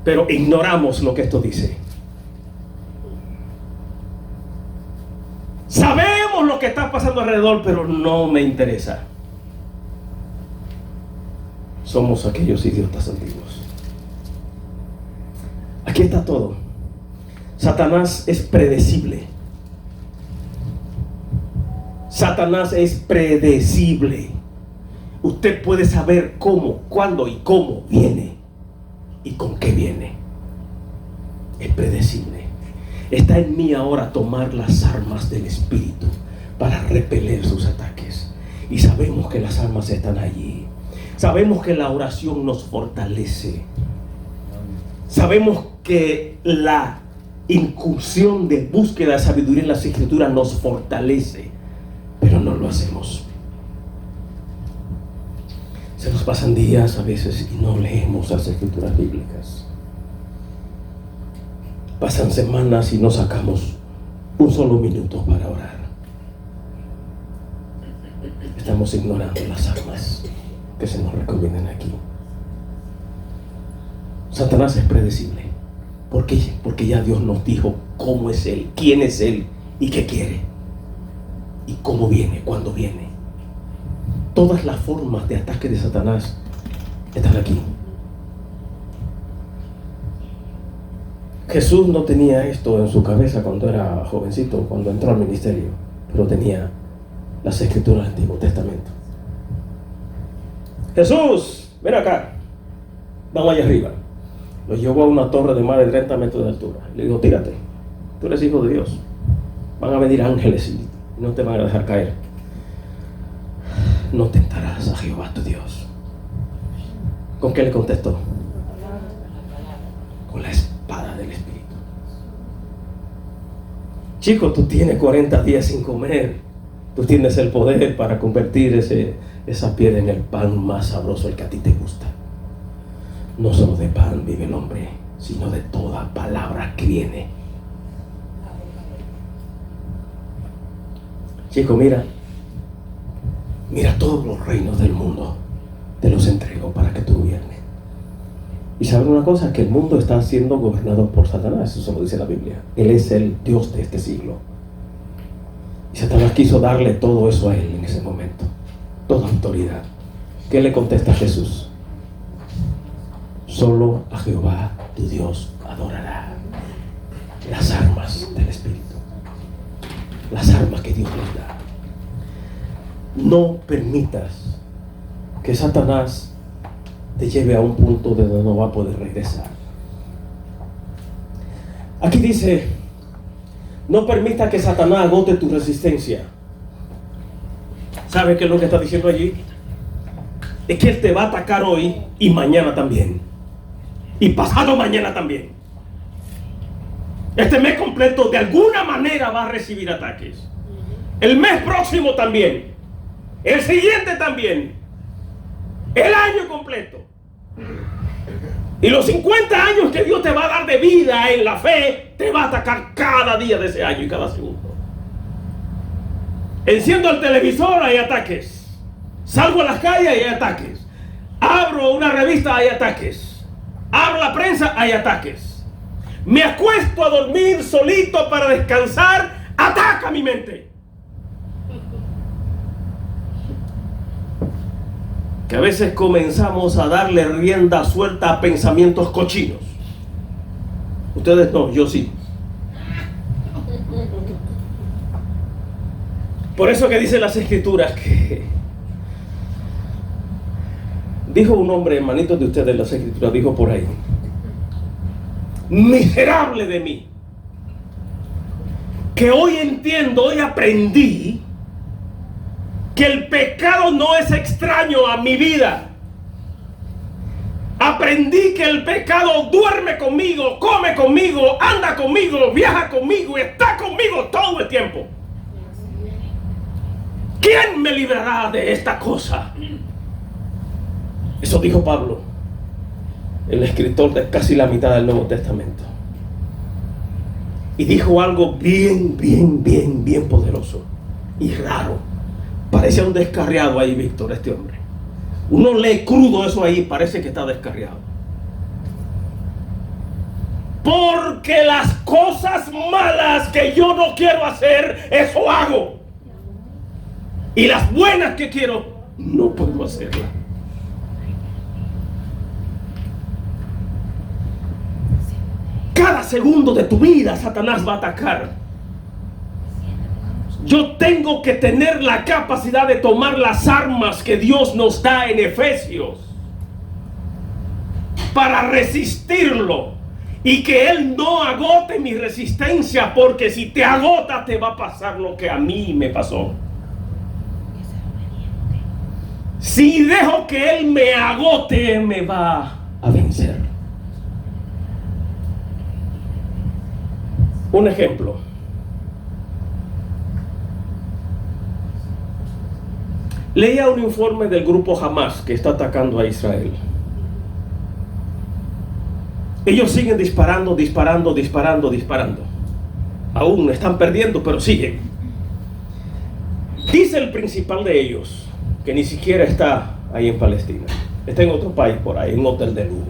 [SPEAKER 1] pero ignoramos lo que esto dice. Sabemos lo que está pasando alrededor, pero no me interesa. Somos aquellos idiotas antiguos. Aquí está todo. Satanás es predecible. Satanás es predecible. Usted puede saber cómo, cuándo y cómo viene y con qué viene. Es predecible. Está en mí ahora tomar las armas del Espíritu para repeler sus ataques. Y sabemos que las armas están allí. Sabemos que la oración nos fortalece. Sabemos que la incursión de búsqueda de sabiduría en las Escrituras nos fortalece, pero no lo hacemos. Se nos pasan días a veces y no leemos las Escrituras bíblicas. Pasan semanas y no sacamos un solo minuto para orar. Estamos ignorando las armas que se nos recomiendan aquí. Satanás es predecible. ¿Por qué? Porque ya Dios nos dijo cómo es Él, quién es Él y qué quiere. Y cómo viene, cuándo viene. Todas las formas de ataque de Satanás están aquí. Jesús no tenía esto en su cabeza cuando era jovencito, cuando entró al ministerio, pero tenía las Escrituras del Antiguo Testamento. Jesús, ven acá, vamos allá arriba. Lo llevó a una torre de más de 30 metros de altura. Le dijo, tírate, tú eres hijo de Dios. Van a venir ángeles y no te van a dejar caer. No tentarás a Jehová tu Dios. ¿Con qué le contestó? Con la espada del Espíritu. Chico, tú tienes 40 días sin comer. Tú tienes el poder para convertir esa piedra en el pan más sabroso, el que a ti te gusta. No solo de pan vive el hombre, sino de toda palabra que viene. Chico, mira todos los reinos del mundo, te los entrego para que tú gobiernes. Y saben una cosa, que el mundo está siendo gobernado por Satanás, eso lo dice la Biblia. Él es el Dios de este siglo. Y Satanás quiso darle todo eso a él en ese momento, toda autoridad. ¿Qué le contesta Jesús? Solo a Jehová tu Dios adorará. Las armas del Espíritu, las armas que Dios nos da. No permitas que Satanás te lleve a un punto de donde no va a poder regresar. Aquí dice, no permita que Satanás agote tu resistencia. ¿Sabe qué es lo que está diciendo allí? Es que él te va a atacar hoy y mañana también. Y pasado mañana también. Este mes completo de alguna manera va a recibir ataques. El mes próximo también. El siguiente también. El año completo. Y los 50 años que Dios te va a dar de vida en la fe, te va a atacar cada día de ese año y cada segundo. Enciendo el televisor, hay ataques. Salgo a las calles, hay ataques. Abro una revista, hay ataques. Abro la prensa, hay ataques. Me acuesto a dormir solito para descansar, ataca mi mente. Que a veces comenzamos a darle rienda suelta a pensamientos cochinos. Ustedes no, yo sí. Por eso que dicen las escrituras que dijo un hombre, hermanito de ustedes, las escrituras, dijo por ahí: miserable de mí, que hoy entiendo, hoy aprendí que el pecado no es extraño a mi vida. Aprendí que el pecado duerme conmigo, come conmigo, anda conmigo, viaja conmigo y está conmigo todo el tiempo. ¿Quién me librará de esta cosa? Eso dijo Pablo, el escritor de casi la mitad del Nuevo Testamento. Y dijo algo bien poderoso y raro. Parecía un descarriado ahí, Víctor, este hombre. Uno lee crudo eso ahí, parece que está descarriado. Porque las cosas malas que yo no quiero hacer, eso hago. Y las buenas que quiero, no puedo hacerlas. Cada segundo de tu vida Satanás va a atacar. Yo tengo que tener la capacidad de tomar las armas que Dios nos da en Efesios para resistirlo y que Él no agote mi resistencia, porque si te agota te va a pasar lo que a mí me pasó. Si dejo que Él me agote, me va a vencer. Un ejemplo. Leía un informe del grupo Hamas que está atacando a Israel. Ellos siguen disparando. Aún están perdiendo, pero siguen. Dice el principal de ellos, que ni siquiera está ahí en Palestina, está en otro país por ahí, en un hotel de lujo.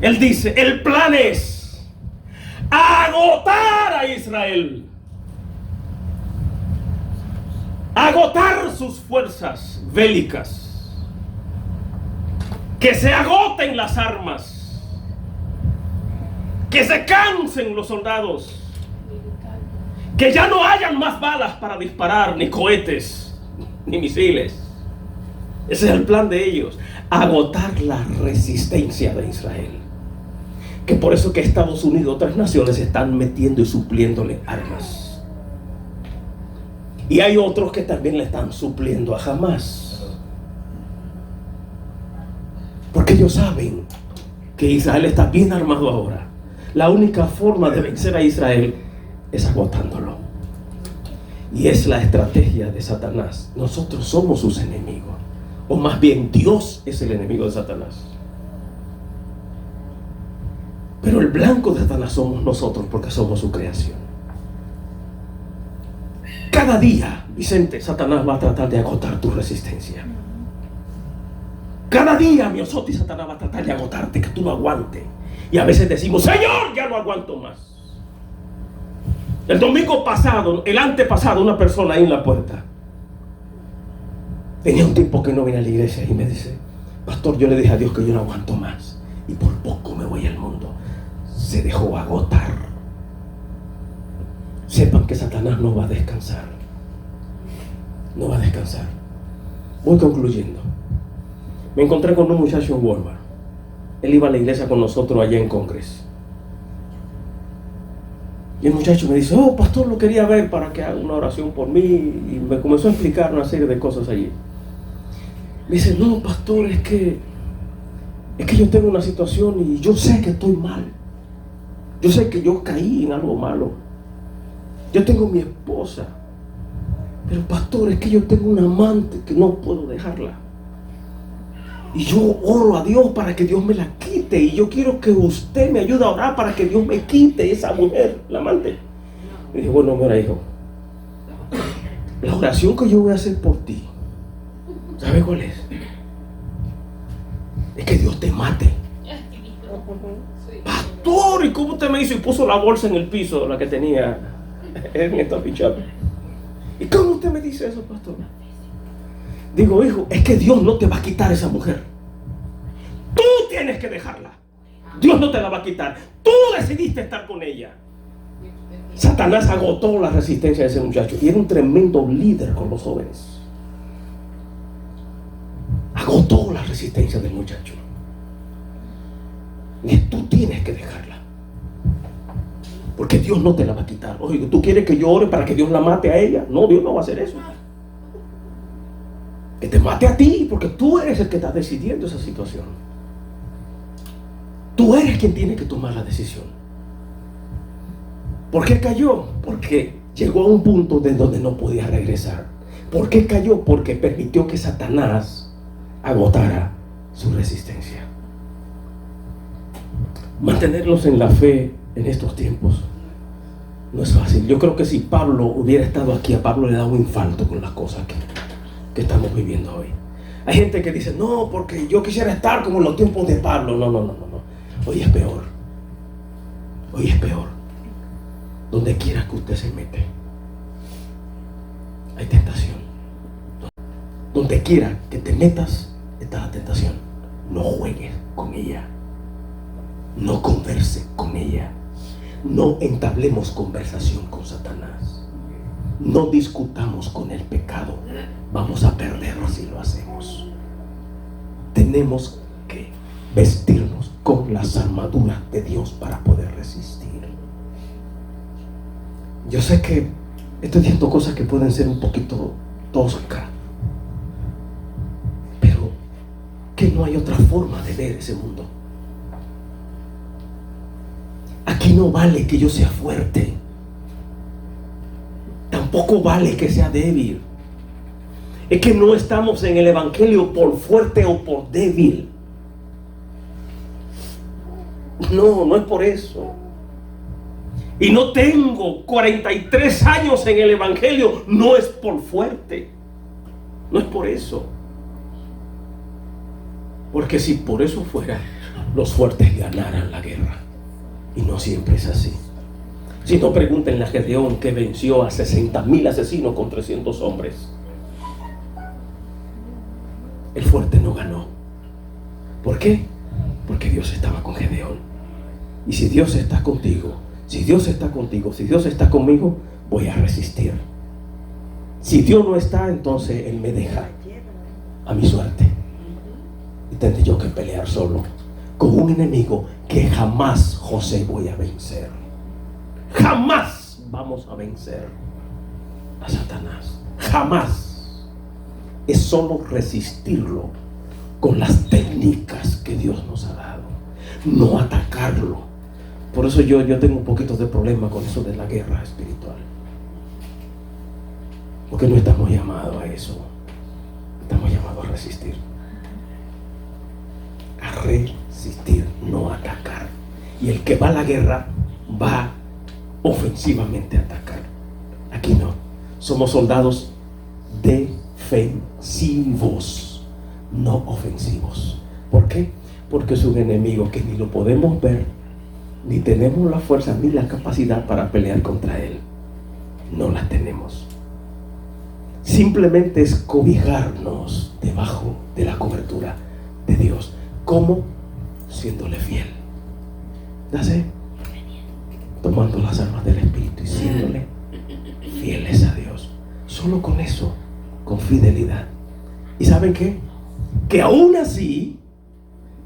[SPEAKER 1] Él dice, el plan es agotar a Israel. Agotar sus fuerzas bélicas, que se agoten las armas, que se cansen los soldados, que ya no hayan más balas para disparar, ni cohetes, ni misiles. Ese es el plan de ellos, agotar la resistencia de Israel. Que por eso que Estados Unidos y otras naciones están metiendo y supliéndole armas. Y hay otros que también le están supliendo a Hamás. Porque ellos saben que Israel está bien armado ahora. La única forma de vencer a Israel es agotándolo. Y es la estrategia de Satanás. Nosotros somos sus enemigos. O más bien, Dios es el enemigo de Satanás. Pero el blanco de Satanás somos nosotros, porque somos su creación. Cada día, Vicente, Satanás va a tratar de agotar tu resistencia. Cada día, Miosotti, Satanás va a tratar de agotarte, que tú lo aguantes. Y a veces decimos, Señor, ya no aguanto más. El domingo pasado, el antepasado, una persona ahí en la puerta. Tenía un tiempo que no venía a la iglesia y me dice, pastor, yo le dije a Dios que yo no aguanto más y por poco me voy al mundo. Se dejó agotar. Sepan que Satanás no va a descansar. No va a descansar. Voy concluyendo. Me encontré con un muchacho en Walmart. Él iba a la iglesia con nosotros allá en Congress. Y el muchacho me dice, oh, pastor, lo quería ver para que haga una oración por mí. Y me comenzó a explicar una serie de cosas allí. Me dice, no, pastor, es que yo tengo una situación y yo sé que estoy mal. Yo sé que yo caí en algo malo. Yo tengo mi esposa. Pero pastor, es que yo tengo una amante que no puedo dejarla. Y yo oro a Dios para que Dios me la quite. Y yo quiero que usted me ayude a orar para que Dios me quite esa mujer, la amante. Me dijo, bueno, mira, hijo, la oración que yo voy a hacer por ti, ¿sabe cuál es? Es que Dios te mate. Pastor, ¿y cómo usted me hizo? Y puso la bolsa en el piso, la que tenía en esta pichapa. ¿Y cómo usted me dice eso, pastor? Digo, hijo, es que Dios no te va a quitar esa mujer. Tú tienes que dejarla. Dios no te la va a quitar. Tú decidiste estar con ella. Satanás agotó la resistencia de ese muchacho y era un tremendo líder con los jóvenes. Agotó la resistencia del muchacho. Y tú tienes que dejarla. Porque Dios no te la va a quitar. Oye, ¿tú quieres que yo ore para que Dios la mate a ella? No, Dios no va a hacer eso. Que te mate a ti, porque tú eres el que está decidiendo esa situación. Tú eres quien tiene que tomar la decisión. ¿Por qué cayó? Porque llegó a un punto de donde no podía regresar. ¿Por qué cayó? Porque permitió que Satanás agotara su resistencia. Mantenerlos en la fe en estos tiempos no es fácil. Yo creo que si Pablo hubiera estado aquí, a Pablo le da un infarto con las cosas que estamos viviendo hoy. Hay gente que dice, no, porque yo quisiera estar como en los tiempos de Pablo. No. Hoy es peor. Hoy es peor. Donde quiera que usted se mete, hay tentación. Donde quiera que te metas, está la tentación. No juegues con ella. No converse con ella. No entablemos conversación con Satanás. No discutamos con el pecado. Vamos a perderlo si lo hacemos. Tenemos que vestirnos con las armaduras de Dios para poder resistir. Yo sé que estoy diciendo cosas que pueden ser un poquito toscas, pero que no hay otra forma de ver ese mundo. Aquí no vale que yo sea fuerte. Tampoco vale que sea débil. Es que no estamos en el evangelio por fuerte o por débil. No es por eso. Y no tengo 43 años en el evangelio. No es por fuerte. No es por eso. Porque si por eso fuera, los fuertes ganaran la guerra. Y no siempre es así. Si no, pregúntenle a Gedeón, que venció a 60,000 asesinos con 300 hombres. El fuerte no ganó. ¿Por qué? Porque Dios estaba con Gedeón. Y si Dios está contigo, si Dios está contigo, si Dios está conmigo, voy a resistir. Si Dios no está, entonces Él me deja. a mi suerte. Y tendré yo que pelear solo con un enemigo que jamás, José, voy a vencer. Jamás vamos a vencer a Satanás. Jamás. Es solo resistirlo con las técnicas que Dios nos ha dado. No atacarlo. Por eso yo tengo un poquito de problema con eso de la guerra espiritual. Porque no estamos llamados a eso. Estamos llamados a resistir. A resistir, no a atacar. Y el que va a la guerra va ofensivamente a atacar. Aquí no. Somos soldados defensivos, no ofensivos. ¿Por qué? Porque es un enemigo que ni lo podemos ver, ni tenemos la fuerza ni la capacidad para pelear contra él. No la tenemos. Simplemente es cobijarnos debajo de la cobertura de Dios. ¿Cómo? Siéndole fiel. ¿Ya sé? Tomando las armas del Espíritu y siéndole fieles a Dios. Solo con eso, con fidelidad. ¿Y saben qué? Que aún así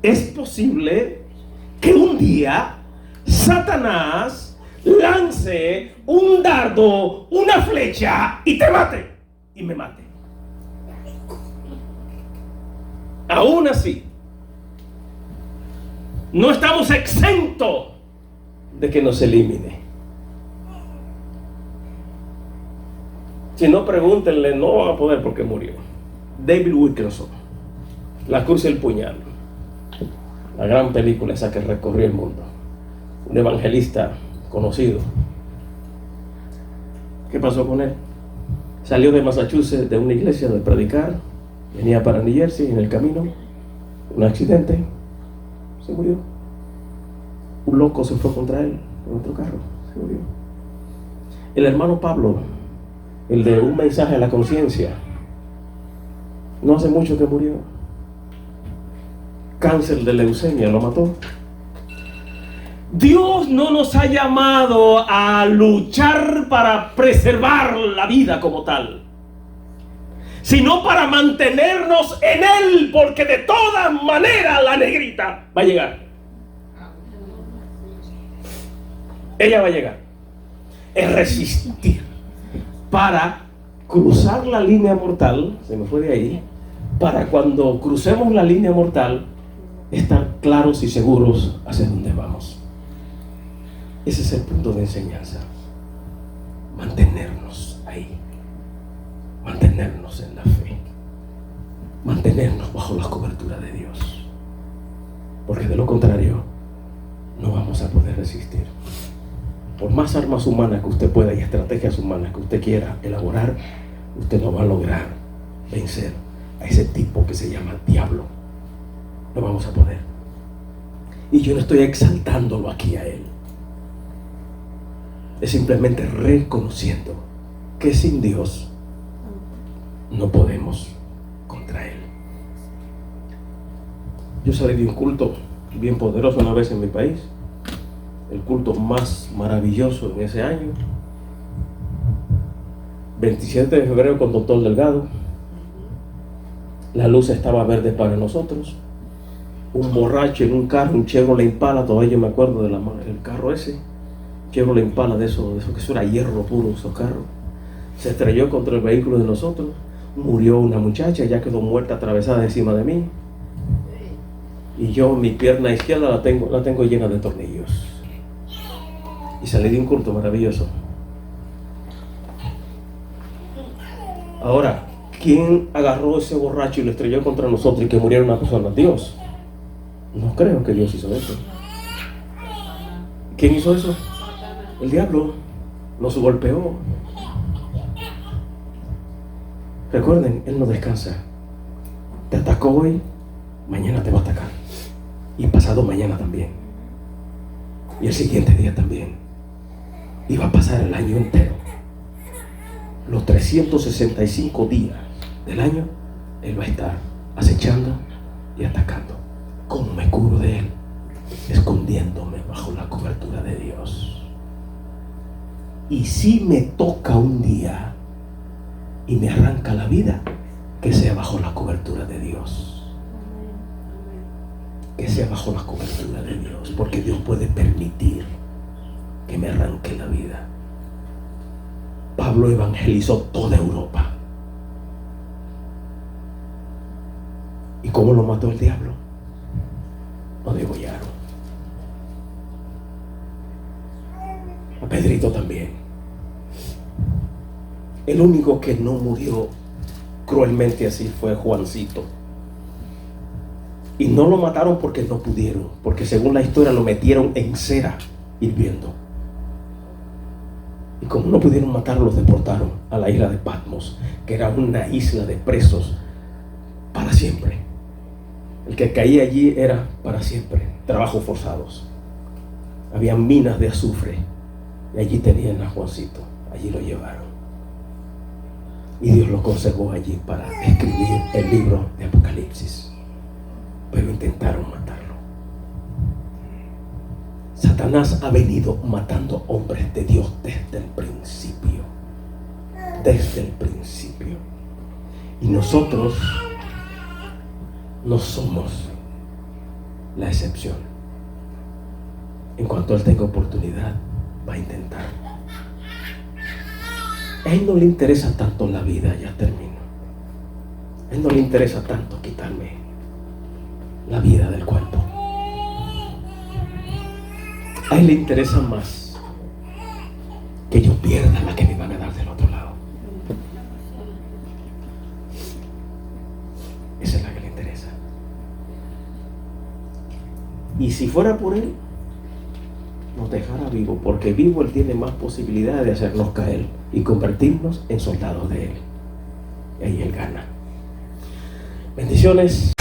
[SPEAKER 1] es posible que un día Satanás lance un dardo, una flecha y te mate y me mate. Aún así, no estamos exentos de que nos elimine. Si no, pregúntenle, no van a poder porque murió. David Wilkerson, La cruz y el puñal, la gran película esa que recorrió el mundo. Un evangelista conocido. ¿Qué pasó con él? Salió de Massachusetts de una iglesia de predicar, venía para New Jersey, en el camino un accidente, se murió. Un loco se fue contra él en otro carro, se murió. El hermano Pablo, el de un mensaje a la conciencia, no hace mucho que murió. Cáncer de leucemia lo mató. Dios no nos ha llamado a luchar para preservar la vida como tal, sino para mantenernos en Él, porque de todas maneras la negrita va a llegar. Ella va a llegar. Es resistir para cruzar la línea mortal. Se me fue de ahí. Para cuando crucemos la línea mortal, estar claros y seguros hacia dónde vamos. Ese es el punto de enseñanza. Mantenernos ahí. Mantenernos en la fe. Mantenernos bajo la cobertura de Dios. Porque de lo contrario, no vamos a poder resistir. Por más armas humanas que usted pueda y estrategias humanas que usted quiera elaborar, usted no va a lograr vencer a ese tipo que se llama diablo. No vamos a poder. Y yo no estoy exaltándolo aquí a él. Es simplemente reconociendo que sin Dios no podemos contra él. Yo salí de un culto bien poderoso una vez en mi país, el culto más maravilloso en ese año, 27 de febrero con Doctor Delgado. La luz estaba verde para nosotros. Un borracho en un carro, un Chevrolet Impala, todavía yo me acuerdo del carro ese, Chevrolet Impala, de eso que eso era hierro puro, esos carros. Se estrelló contra el vehículo de nosotros. Murió una muchacha, ya quedó muerta, atravesada encima de mí. Y yo, mi pierna izquierda la tengo llena de tornillos. Y salí de un culto maravilloso. Ahora, ¿quién agarró ese borracho y lo estrelló contra nosotros y que muriera una persona? Dios. No creo que Dios hizo eso. ¿Quién hizo eso? El diablo. Nos golpeó. Recuerden, Él no descansa. Te atacó hoy, mañana te va a atacar. Y pasado mañana también. Y el siguiente día también. Y va a pasar el año entero. Los 365 días del año, Él va a estar acechando y atacando. ¿Cómo me curo de Él? Escondiéndome bajo la cobertura de Dios. Y si me toca un día y me arranca la vida, que sea bajo la cobertura de Dios. Que sea bajo la cobertura de Dios, porque Dios puede permitir que me arranque la vida. Pablo evangelizó toda Europa. ¿Y cómo lo mató el diablo? Lo degollaron. A Pedrito también. El único que no murió cruelmente así fue Juancito. Y no lo mataron porque no pudieron, porque según la historia lo metieron en cera hirviendo. Y como no pudieron matarlo, los deportaron a la isla de Patmos, que era una isla de presos para siempre. El que caía allí era para siempre, trabajos forzados. Había minas de azufre y allí tenían a Juancito, allí lo llevaron. Y Dios lo conservó allí para escribir el libro de Apocalipsis. Pero intentaron matarlo. Satanás ha venido matando hombres de Dios desde el principio. Desde el principio. Y nosotros no somos la excepción. En cuanto Él tenga oportunidad, va a intentar. A Él no le interesa tanto la vida, ya termino. A Él no le interesa tanto quitarme la vida del cuerpo. A Él le interesa más que yo pierda la que me van a dar del otro lado. Esa es la que le interesa. Y si fuera por Él, nos dejara vivo, porque vivo Él tiene más posibilidades de hacernos caer y convertirnos en soldados de Él. Y ahí Él gana. Bendiciones.